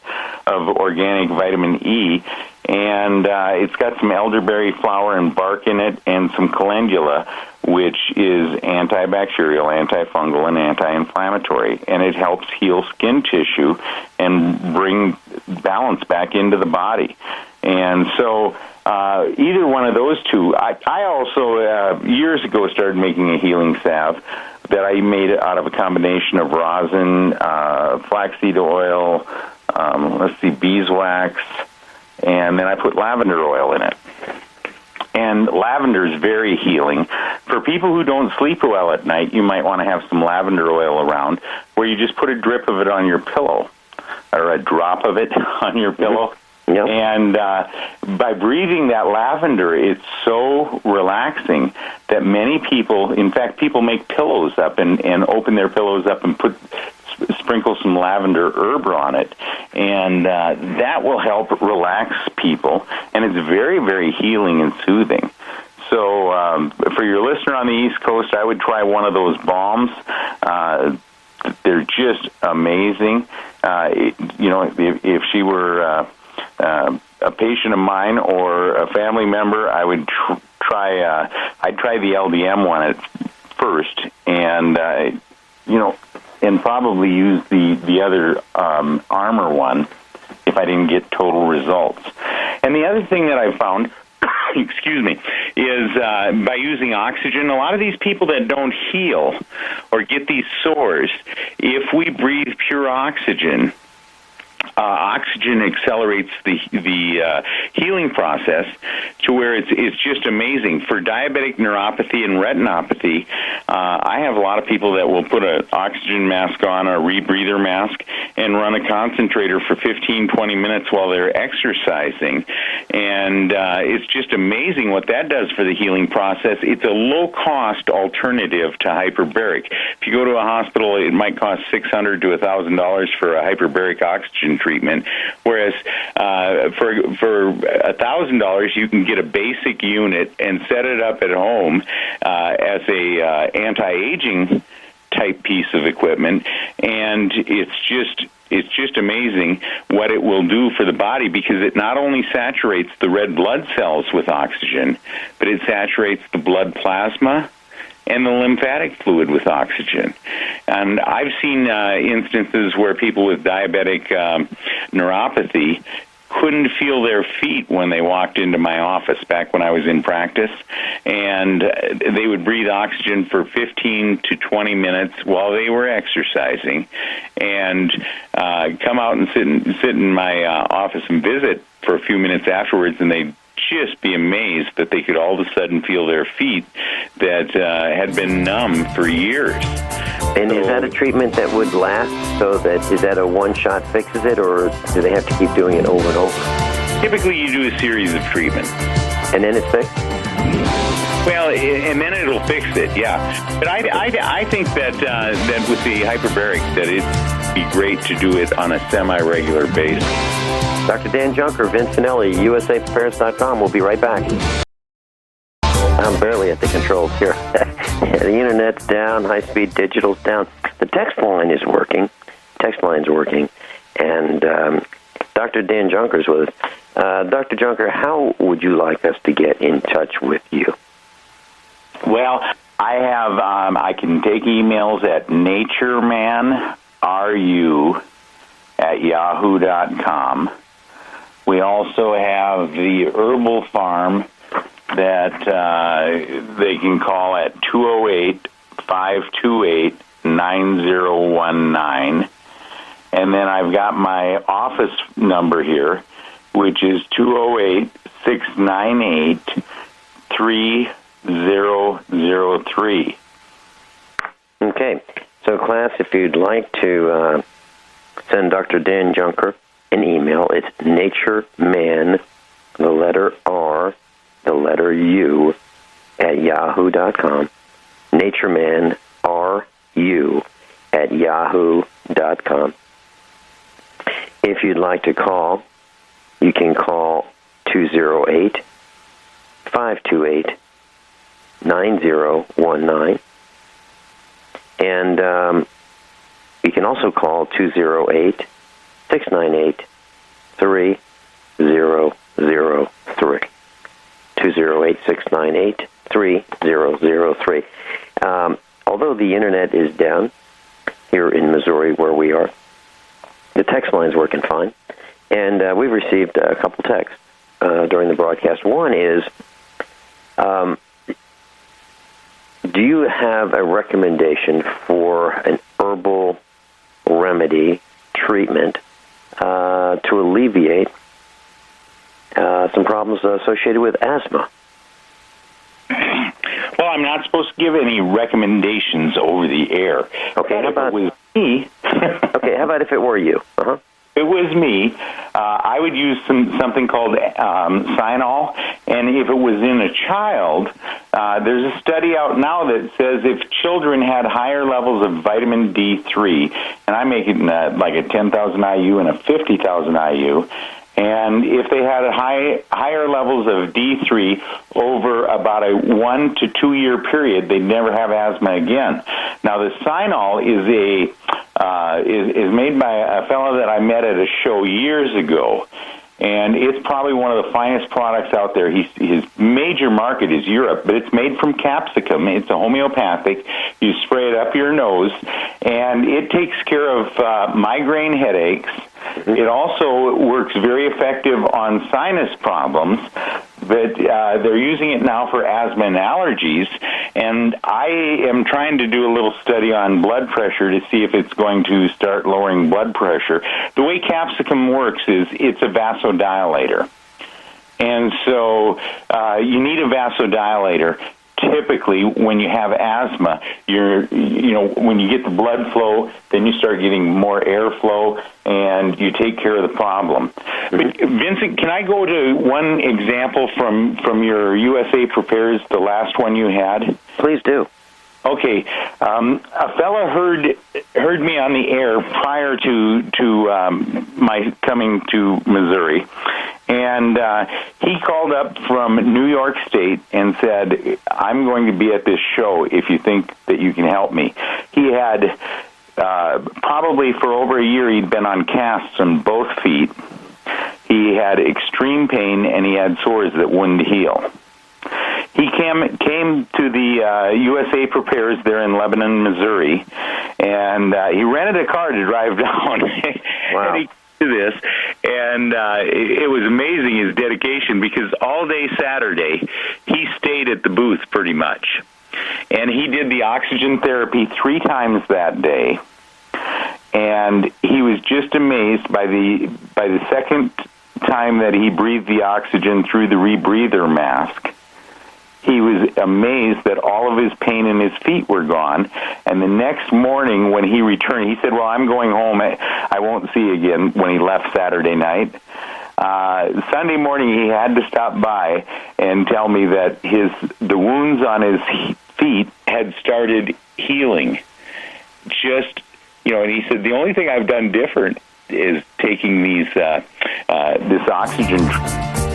of organic vitamin E, and it's got some elderberry flower and bark in it, and some calendula, which is antibacterial, antifungal, and anti-inflammatory, and it helps heal skin tissue and bring balance back into the body. And so either one of those two. I also, years ago, started making a healing salve that I made out of a combination of rosin, flaxseed oil, beeswax, and then I put lavender oil in it. And lavender is very healing. For people who don't sleep well at night, you might want to have some lavender oil around, where you just put a drip of it on your pillow or a drop of it on your pillow. Yep. And by breathing that lavender, it's so relaxing that many people, in fact, people make pillows up and open their pillows up and sprinkle some lavender herb on it. And that will help relax people. And it's very, very healing and soothing. So for your listener on the East Coast, I would try one of those balms. They're just amazing. If she were a patient of mine or a family member, I would try. I'd try the LDM one at first, and and probably use the other Armor one if I didn't get total results. And the other thing that I found, excuse me, is by using oxygen, a lot of these people that don't heal or get these sores, if we breathe pure oxygen, oxygen accelerates the healing process to where it's just amazing. For diabetic neuropathy and retinopathy, I have a lot of people that will put an oxygen mask on, a rebreather mask, and run a concentrator for 15, 20 minutes while they're exercising. And it's just amazing what that does for the healing process. It's a low-cost alternative to hyperbaric. If you go to a hospital, it might cost $600 to $1,000 for a hyperbaric oxygen treatment, whereas for $1,000 you can get a basic unit and set it up at home as a anti-aging type piece of equipment, and it's just amazing what it will do for the body, because it not only saturates the red blood cells with oxygen, but it saturates the blood plasma and the lymphatic fluid with oxygen. And I've seen instances where people with diabetic neuropathy couldn't feel their feet when they walked into my office back when I was in practice, and they would breathe oxygen for 15 to 20 minutes while they were exercising, and come out and sit in my office and visit for a few minutes afterwards, and they'd just be amazed that they could all of a sudden feel their feet that had been numb for years. And is that a treatment that would last? Is that a one-shot fixes it, or do they have to keep doing it over and over? Typically, you do a series of treatments. And then it's fixed? Well, and then it'll fix it, yeah. But I think that with the hyperbaric, that it'd be great to do it on a semi-regular basis. Dr. Dan Junker, Vincent, USApreparedness.com. We'll be right back. I'm barely at the controls here. The internet's down, high-speed digital's down. The text line's working, and Dr. Dan Junker's with us. Dr. Junker, how would you like us to get in touch with you? Well, I have. I can take emails at naturemanru@yahoo.com. We also have the herbal farm that they can call at 208-528-9019. And then I've got my office number here, which is 208-698-3003. Okay. So, class, if you'd like to send Dr. Dan Junker an email, it's natureman, the letter R, the letter U, at yahoo.com. naturemanru@yahoo.com. If you'd like to call, you can call 208-528-9019. And you can also call 208-698-3003. 208-698-3003. Although the internet is down here in Missouri where we are, the text line's working fine. And we've received a couple texts during the broadcast. One is, do you have a recommendation for an herbal remedy treatment to alleviate some problems associated with asthma? Well, I'm not supposed to give any recommendations over the air. Okay, how about with me? Okay, how about if it were you? it was me, I would use something called Cyanol, and if it was in a child, there's a study out now that says if children had higher levels of vitamin D3, and I make it in like a 10,000 IU and a 50,000 IU, and if they had higher levels of D3 over about a 1 to 2 year period, they'd never have asthma again. Now, the Cyanol is made by a fellow that I met at a show years ago, and it's probably one of the finest products out there. His major market is Europe, but it's made from capsicum. It's a homeopathic. You spray it up your nose, and it takes care of migraine headaches. It also works very effective on sinus problems, but they're using it now for asthma and allergies, and I am trying to do a little study on blood pressure to see if it's going to start lowering blood pressure. The way capsicum works is it's a vasodilator, and so you need a vasodilator. Typically, when you have asthma, when you get the blood flow, then you start getting more airflow, and you take care of the problem. But Vincent, can I go to one example from your USA Prepares, the last one you had? Please do. Okay, a fella heard me on the air prior to my coming to Missouri, and he called up from New York State and said, "I'm going to be at this show if you think that you can help me." He had probably for over a year he'd been on casts on both feet. He had extreme pain, and he had sores that wouldn't heal. He came to the USA Prepares there in Lebanon, Missouri, and he rented a car to drive down. Wow. And he to this, and it was amazing, his dedication, because all day Saturday he stayed at the booth pretty much, and he did the oxygen therapy 3 times that day, and he was just amazed by the second time that he breathed the oxygen through the rebreather mask. He was amazed that all of his pain in his feet were gone. And the next morning when he returned, he said, "Well, I'm going home. I won't see you again," when he left Saturday night. Sunday morning, he had to stop by and tell me that the wounds on his feet had started healing. And he said, "The only thing I've done different is taking this oxygen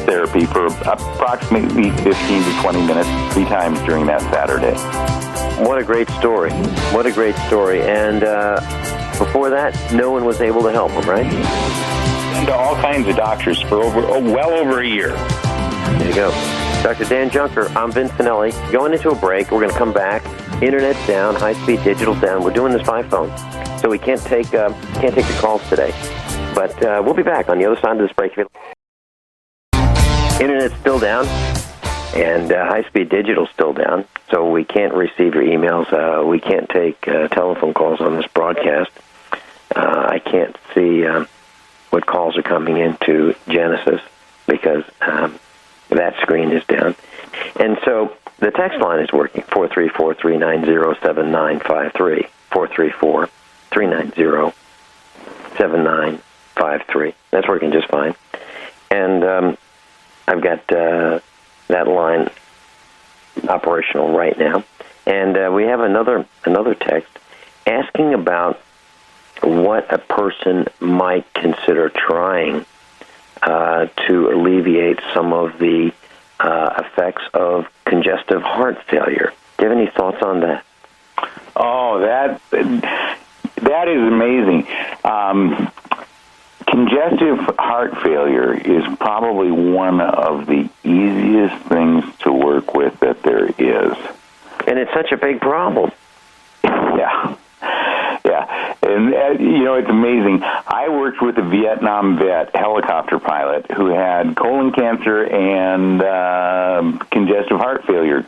therapy for approximately 15 to 20 minutes 3 times during that Saturday." What a great story. What a great story. And before that, no one was able to help him, right? And to all kinds of doctors for well over a year. There you go. Dr. Dan Junker, I'm Vincent. Going into a break. We're going to come back. Internet's down, high-speed digital's down. We're doing this by phone, so we can't take the calls today. But we'll be back on the other side of this break. Internet's still down, and high-speed digital's still down, so we can't receive your emails. We can't take telephone calls on this broadcast. I can't see what calls are coming into Genesis because that screen is down. And so the text line is working, 434-390-7953, 434-390-7953. That's working just fine. And I've got that line operational right now. And we have another text asking about what a person might consider trying to alleviate some of the effects of congestive heart failure. Do you have any thoughts on that? Oh, that is amazing. Congestive heart failure is probably one of the easiest things to work with that there is. And it's such a big problem. Yeah. And, it's amazing. I worked with a Vietnam vet, helicopter pilot, who had colon cancer and congestive heart failure.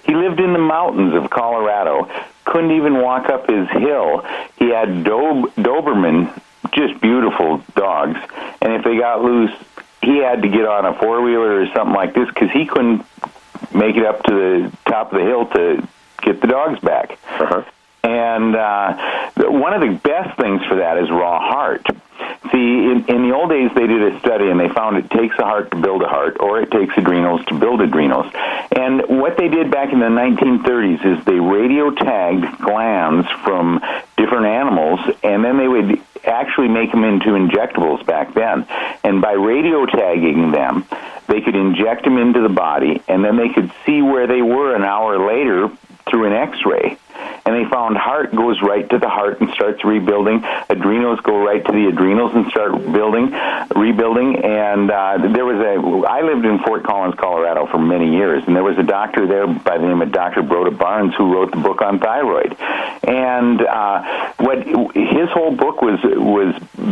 He lived in the mountains of Colorado, couldn't even walk up his hill. He had Doberman, just beautiful dogs, and if they got loose, he had to get on a four-wheeler or something like this because he couldn't make it up to the top of the hill to get the dogs back. Uh-huh. And one of the best things for that is raw heart. See, in the old days, they did a study, and they found it takes a heart to build a heart, or it takes adrenals to build adrenals. And what they did back in the 1930s is they radio-tagged glands from different animals, and then they would actually make them into injectables back then. And by radio-tagging them, they could inject them into the body, and then they could see where they were an hour later through an X-ray. And they found heart goes right to the heart and starts rebuilding. Adrenals go right to the adrenals and start rebuilding. And I lived in Fort Collins, Colorado for many years, and there was a doctor there by the name of Dr. Broda Barnes who wrote the book on thyroid. And his whole book was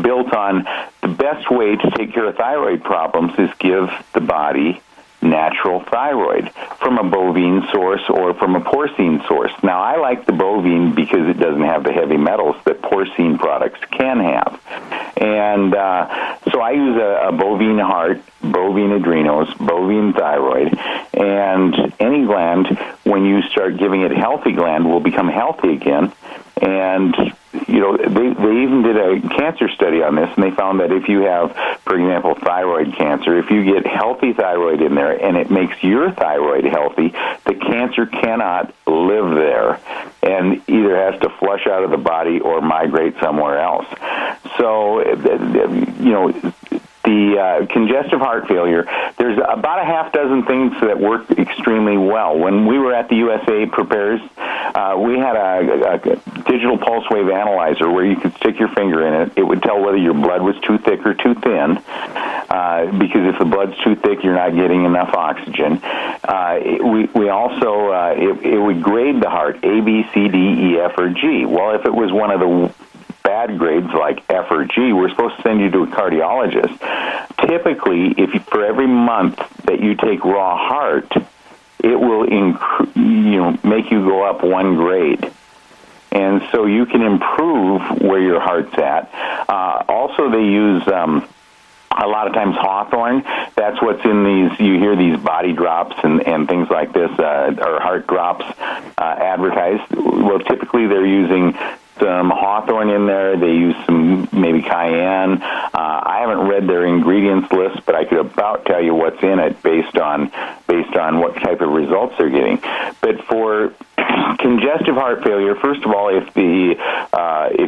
built on the best way to take care of thyroid problems is give the body natural thyroid from a bovine source or from a porcine source. Now, I like the bovine because it doesn't have the heavy metals that porcine products can have. And so I use a bovine heart, bovine adrenals, bovine thyroid, and any gland, when you start giving it healthy gland, will become healthy again. And they even did a cancer study on this, and they found that if you have, for example, thyroid cancer, if you get healthy thyroid in there and it makes your thyroid healthy, the cancer cannot live there and either has to flush out of the body or migrate somewhere else. So, the congestive heart failure, there's about a half dozen things that work extremely well. When we were at the USA Prepares, we had a digital pulse wave analyzer where you could stick your finger in it. It would tell whether your blood was too thick or too thin, because if the blood's too thick, you're not getting enough oxygen. We also, it would grade the heart, A, B, C, D, E, F, or G. Well, if it was one of the bad grades like F or G, we're supposed to send you to a cardiologist. Typically, for every month that you take raw heart, it will make you go up one grade. And so you can improve where your heart's at. Also, they use a lot of times hawthorn. That's what's in these, you hear these body drops and things like this, or heart drops advertised. Well, typically they're using some hawthorn in there. They use some maybe cayenne. I haven't read their ingredients list, but I could about tell you what's in it based on what type of results they're getting. But for congestive heart failure, first of all, if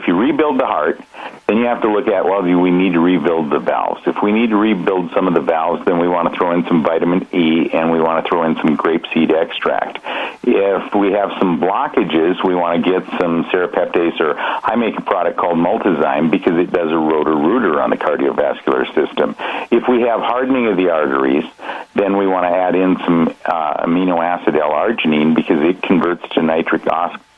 you rebuild the heart, then you have to look at, well, do we need to rebuild the valves? If we need to rebuild some of the valves, then we want to throw in some vitamin E, and we want to throw in some grapeseed extract. If we have some blockages, we want to get some serapeptase, or I make a product called Multizyme because it does a rotor-rooter on the cardiovascular system. If we have hardening of the arteries, then we want to add in some amino acid L-arginine because it converts to nitric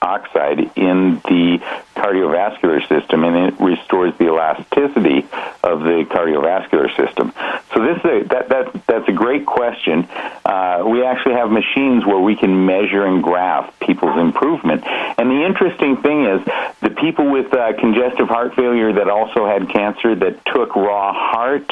oxide in the cardiovascular system, and it restores the elasticity of the cardiovascular system. So that's a great question. We actually have machines where we can measure and graph people's improvement. And the interesting thing is the people with congestive heart failure that also had cancer that took raw heart,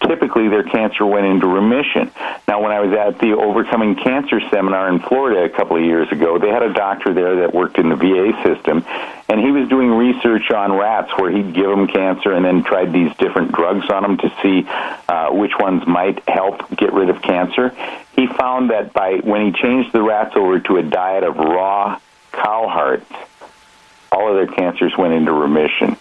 typically their cancer went into remission. Now, when I was at the Overcoming Cancer seminar in Florida a couple of years ago, they had a doctor there that worked in the VA system, and he was doing research on rats where he'd give them cancer and then tried these different drugs on them to see which ones might help get rid of cancer. He found that when he changed the rats over to a diet of raw cow hearts, all of their cancers went into remission.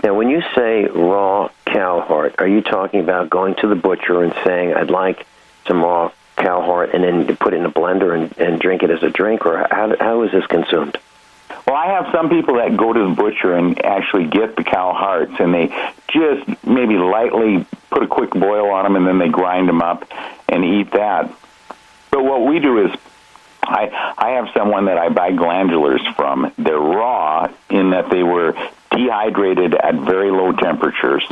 Now, when you say raw cow heart, are you talking about going to the butcher and saying, I'd like some raw cow heart, and then you put it in a blender and drink it as a drink, or how is this consumed? Well, I have some people that go to the butcher and actually get the cow hearts, and they just maybe lightly put a quick boil on them, and then they grind them up and eat that. But what we do is I have someone that I buy glandulars from. They're raw in that they were dehydrated at very low temperatures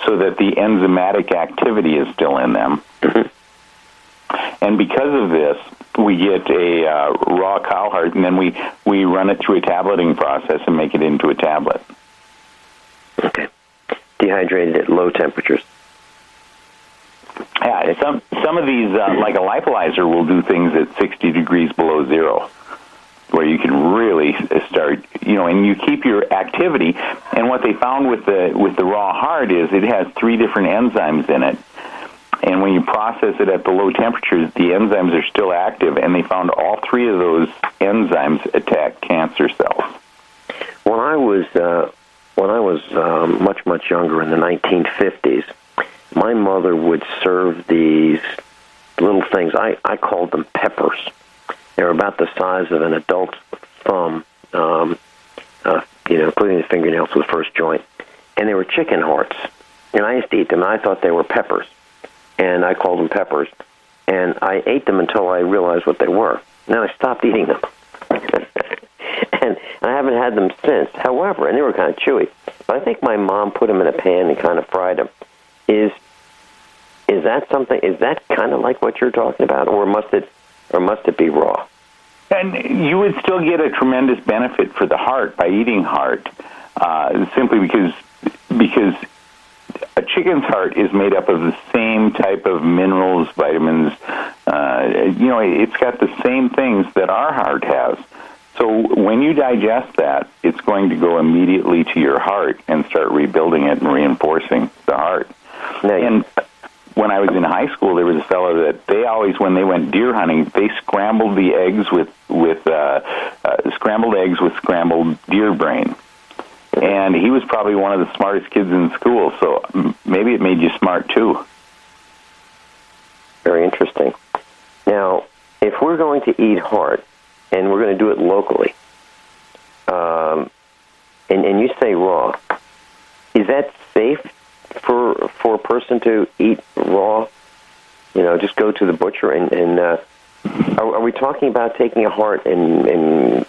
so that the enzymatic activity is still in them. And because of this, we get a raw cow heart, and then we run it through a tableting process and make it into a tablet. Okay. Dehydrated at low temperatures. Yeah, some of these, like a lipolyzer, will do things at 60 degrees below zero. where you can really start, and you keep your activity. And what they found with the raw heart is it has 3 different enzymes in it. And when you process it at the low temperatures, the enzymes are still active, and they found all 3 of those enzymes attack cancer cells. When I was much younger in the 1950s, my mother would serve these little things. I called them peppers. They were about the size of an adult's thumb, including the fingernails to the first joint. And they were chicken hearts. And I used to eat them, and I thought they were peppers. And I called them peppers. And I ate them until I realized what they were. And then I stopped eating them. and I haven't had them since. However, and they were kind of chewy. But I think my mom put them in a pan and kind of fried them. Is that something? Is that kind of like what you're talking about, or must it be raw? And you would still get a tremendous benefit for the heart by eating heart, simply because a chicken's heart is made up of the same type of minerals, vitamins. It's got the same things that our heart has. So when you digest that, it's going to go immediately to your heart and start rebuilding it and reinforcing the heart. And when I was in high school, there was a fellow that they always, when they went deer hunting, they scrambled the eggs with scrambled deer brain. And he was probably one of the smartest kids in school, so maybe it made you smart too. Very interesting. Now, if we're going to eat heart, and we're going to do it locally, and you say raw, is that safe for a person to eat raw? Just go to the butcher and are we talking about taking a heart and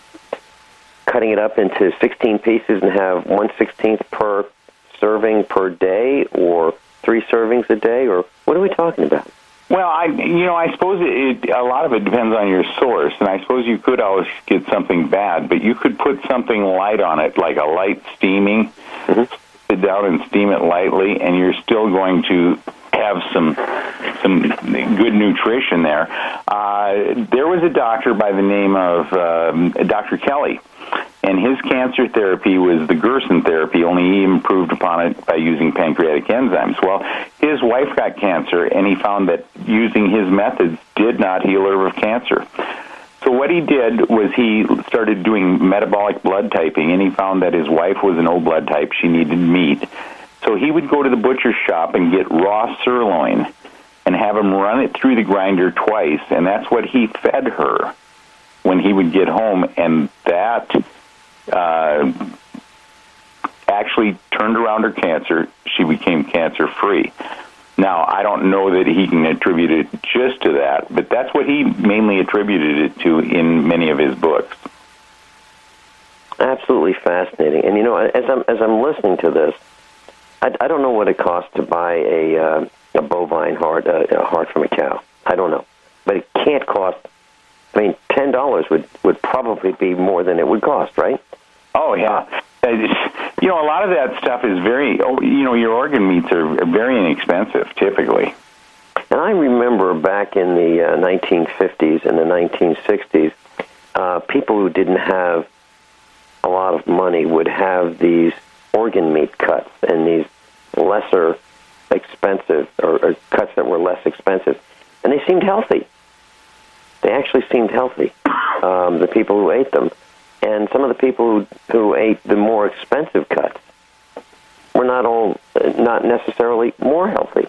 cutting it up into 16 pieces and have 1/16 per serving per day, or 3 servings a day, or what are we talking about? Well, I suppose a lot of it depends on your source, and I suppose you could always get something bad, but you could put something light on it, like a light steaming, sit down and steam it lightly, and you're still going to have some good nutrition there. There was a doctor by the name of Dr. Kelly, and his cancer therapy was the Gerson therapy, only he improved upon it by using pancreatic enzymes. Well, his wife got cancer, and he found that using his methods did not heal her of cancer. So what he did was he started doing metabolic blood typing, and he found that his wife was an O blood type. She needed meat. So he would go to the butcher's shop and get raw sirloin and have him run it through the grinder twice, and that's what he fed her when he would get home, and that actually turned around her cancer. She became cancer-free. Now, I don't know that he can attribute it just to that, but that's what he mainly attributed it to in many of his books. Absolutely fascinating. And as I'm listening to this, I don't know what it costs to buy a bovine heart, a heart from a cow. I don't know, but it can't cost. I mean, $10 would probably be more than it would cost, right? Oh yeah. A lot of that stuff is very. Your organ meats are very inexpensive typically. And I remember back in the 1950s and the 1960s, people who didn't have a lot of money would have these organ meat cuts and these lesser expensive, or cuts that were less expensive, and they seemed healthy. They actually seemed healthy, the people who ate them. And some of the people who ate the more expensive cuts were not necessarily more healthy.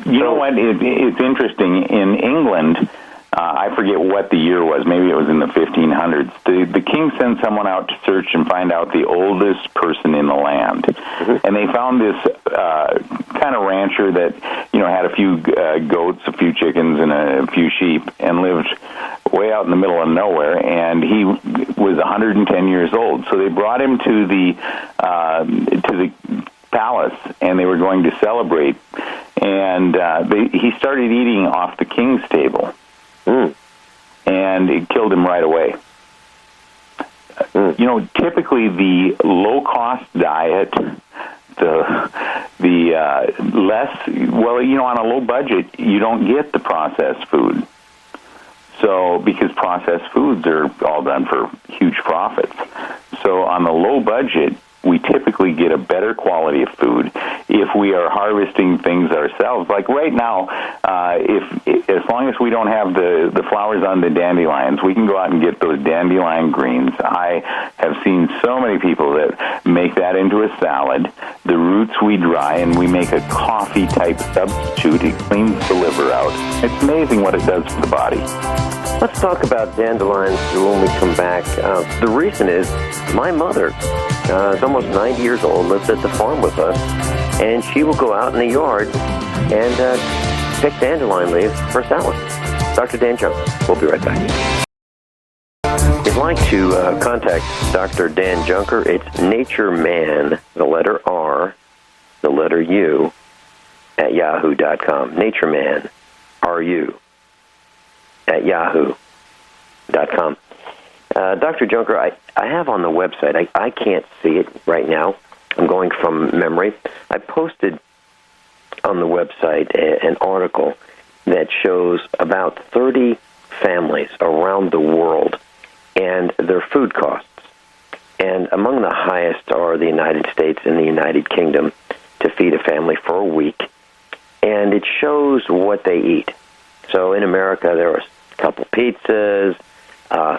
You know what? It's interesting. In England, I forget what the year was. Maybe it was in the 1500s. The king sent someone out to search and find out the oldest person in the land. Mm-hmm. And they found this kind of rancher that, had a few goats, a few chickens, and a few sheep, and lived way out in the middle of nowhere. And he was 110 years old. So they brought him to the palace, and they were going to celebrate. And he started eating off the king's table. And it killed him right away. Typically the low-cost diet, the less, on a low budget, you don't get the processed food. So, because processed foods are all done for huge profits. So on the low budget, we typically get a better quality of food if we are harvesting things ourselves. Like right now, as long as we don't have the flowers on the dandelions, we can go out and get those dandelion greens. I have seen so many people that make that into a salad. The roots we dry, and we make a coffee-type substitute. It cleans the liver out. It's amazing what it does for the body. Let's talk about dandelions when we come back. The reason is my mother is almost 90 years old, lives at the farm with us, and she will go out in the yard and pick dandelion leaves for salad. Dr. Dan Junker. We'll be right back. If you'd like to contact Dr. Dan Junker, it's natureman, the letter R, the letter U, at yahoo.com. Natureman, R-U, at yahoo.com. Dr. Junker, I have on the website, I can't see it right now. I'm going from memory. I posted on the website an article that shows about 30 families around the world and their food costs. And among the highest are the United States and the United Kingdom to feed a family for a week. And it shows what they eat. So in America, there are a couple pizzas,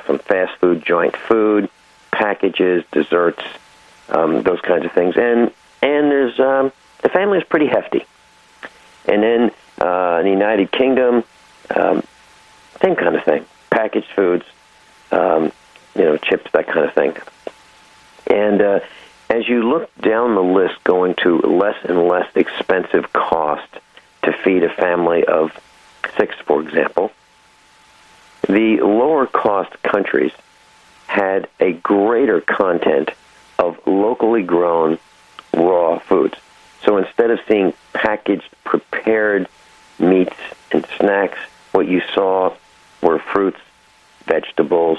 some fast food joint food, packages, desserts, those kinds of things. And there's the family is pretty hefty. And then in the United Kingdom, same kind of thing, packaged foods, chips, that kind of thing. And as you look down the list, going to less and less expensive cost to feed a family of 6, for example, the lower-cost countries had a greater content of locally grown raw foods. So instead of seeing packaged, prepared meats and snacks, what you saw were fruits, vegetables,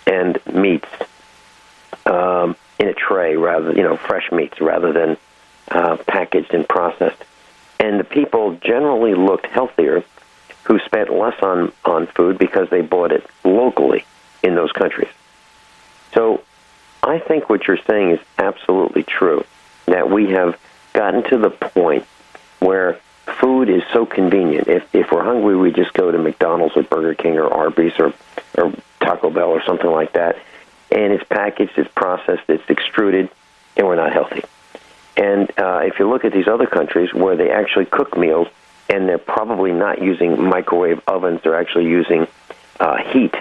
and meats in a tray, fresh meats rather than packaged and processed. And the people generally looked healthier who spent less on food because they bought it locally in those countries. So I think what you're saying is absolutely true, that we have gotten to the point where food is so convenient. If we're hungry, we just go to McDonald's or Burger King or Arby's or Taco Bell or something like that, and it's packaged, it's processed, it's extruded, and we're not healthy. And if you look at these other countries where they actually cook meals, and they're probably not using microwave ovens, they're actually using heat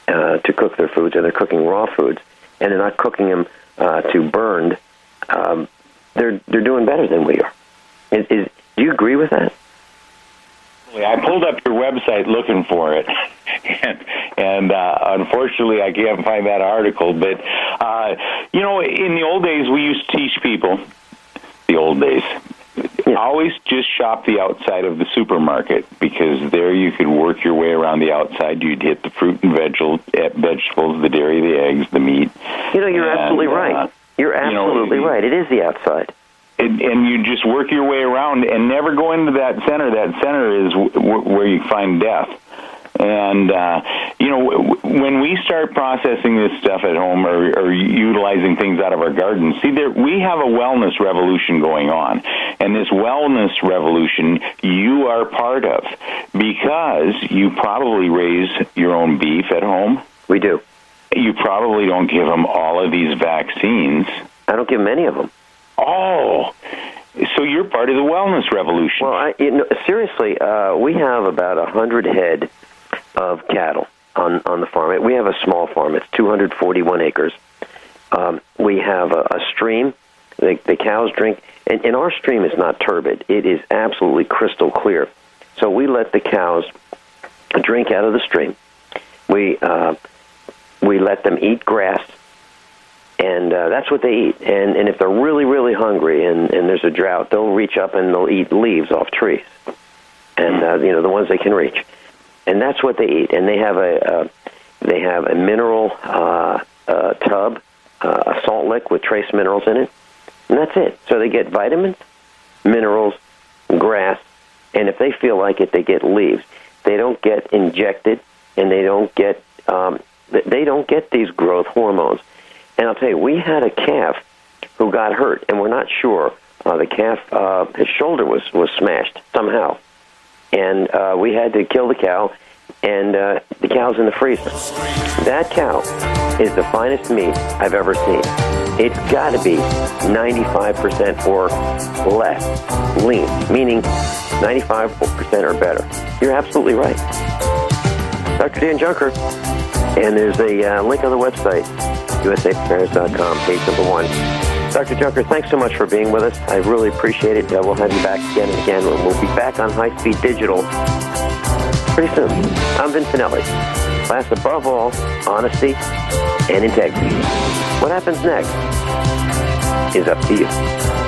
to cook their foods, or they're cooking raw foods, and they're not cooking them to burned, they're doing better than we are. Do you agree with that? I pulled up your website looking for it, and unfortunately I can't find that article. But, in the old days, we used to teach people, always just shop the outside of the supermarket, because there you could work your way around the outside. You'd hit the fruit and vegetables, the dairy, the eggs, the meat. You're absolutely right. You're absolutely right. It is the outside. And you just work your way around and never go into that center. That center is where you find death. And, when we start processing this stuff at home or utilizing things out of our gardens, we have a wellness revolution going on. And this wellness revolution you are part of, because you probably raise your own beef at home. We do. You probably don't give them all of these vaccines. I don't give them any of them. Oh, so you're part of the wellness revolution. Well, seriously, we have about 100 head of cattle on the farm. We have a small farm. It's 241 acres. We have a stream. The cows drink, and our stream is not turbid. It is absolutely crystal clear. So we let the cows drink out of the stream. We let them eat grass. And that's what they eat. And if they're really, really hungry and there's a drought, they'll reach up and they'll eat leaves off trees. And, the ones they can reach. And that's what they eat. And they have a mineral tub, a salt lick with trace minerals in it. And that's it. So they get vitamins, minerals, grass, and if they feel like it, they get leaves. They don't get injected and they don't get these growth hormones. And I'll tell you, we had a calf who got hurt, and we're not sure. The calf, his shoulder was smashed somehow, and we had to kill the cow, and the cow's in the freezer. That cow is the finest meat I've ever seen. It's got to be 95% or less lean, meaning 95% or better. You're absolutely right. Dr. Dan Junker, and there's a link on the website, usapreparedness.com, page number 1. Dr. Junker, thanks so much for being with us. I really appreciate it. We'll have you back again and again. We'll be back on High Speed Digital pretty soon. I'm Vincent. Class above all, honesty and integrity. What happens next is up to you.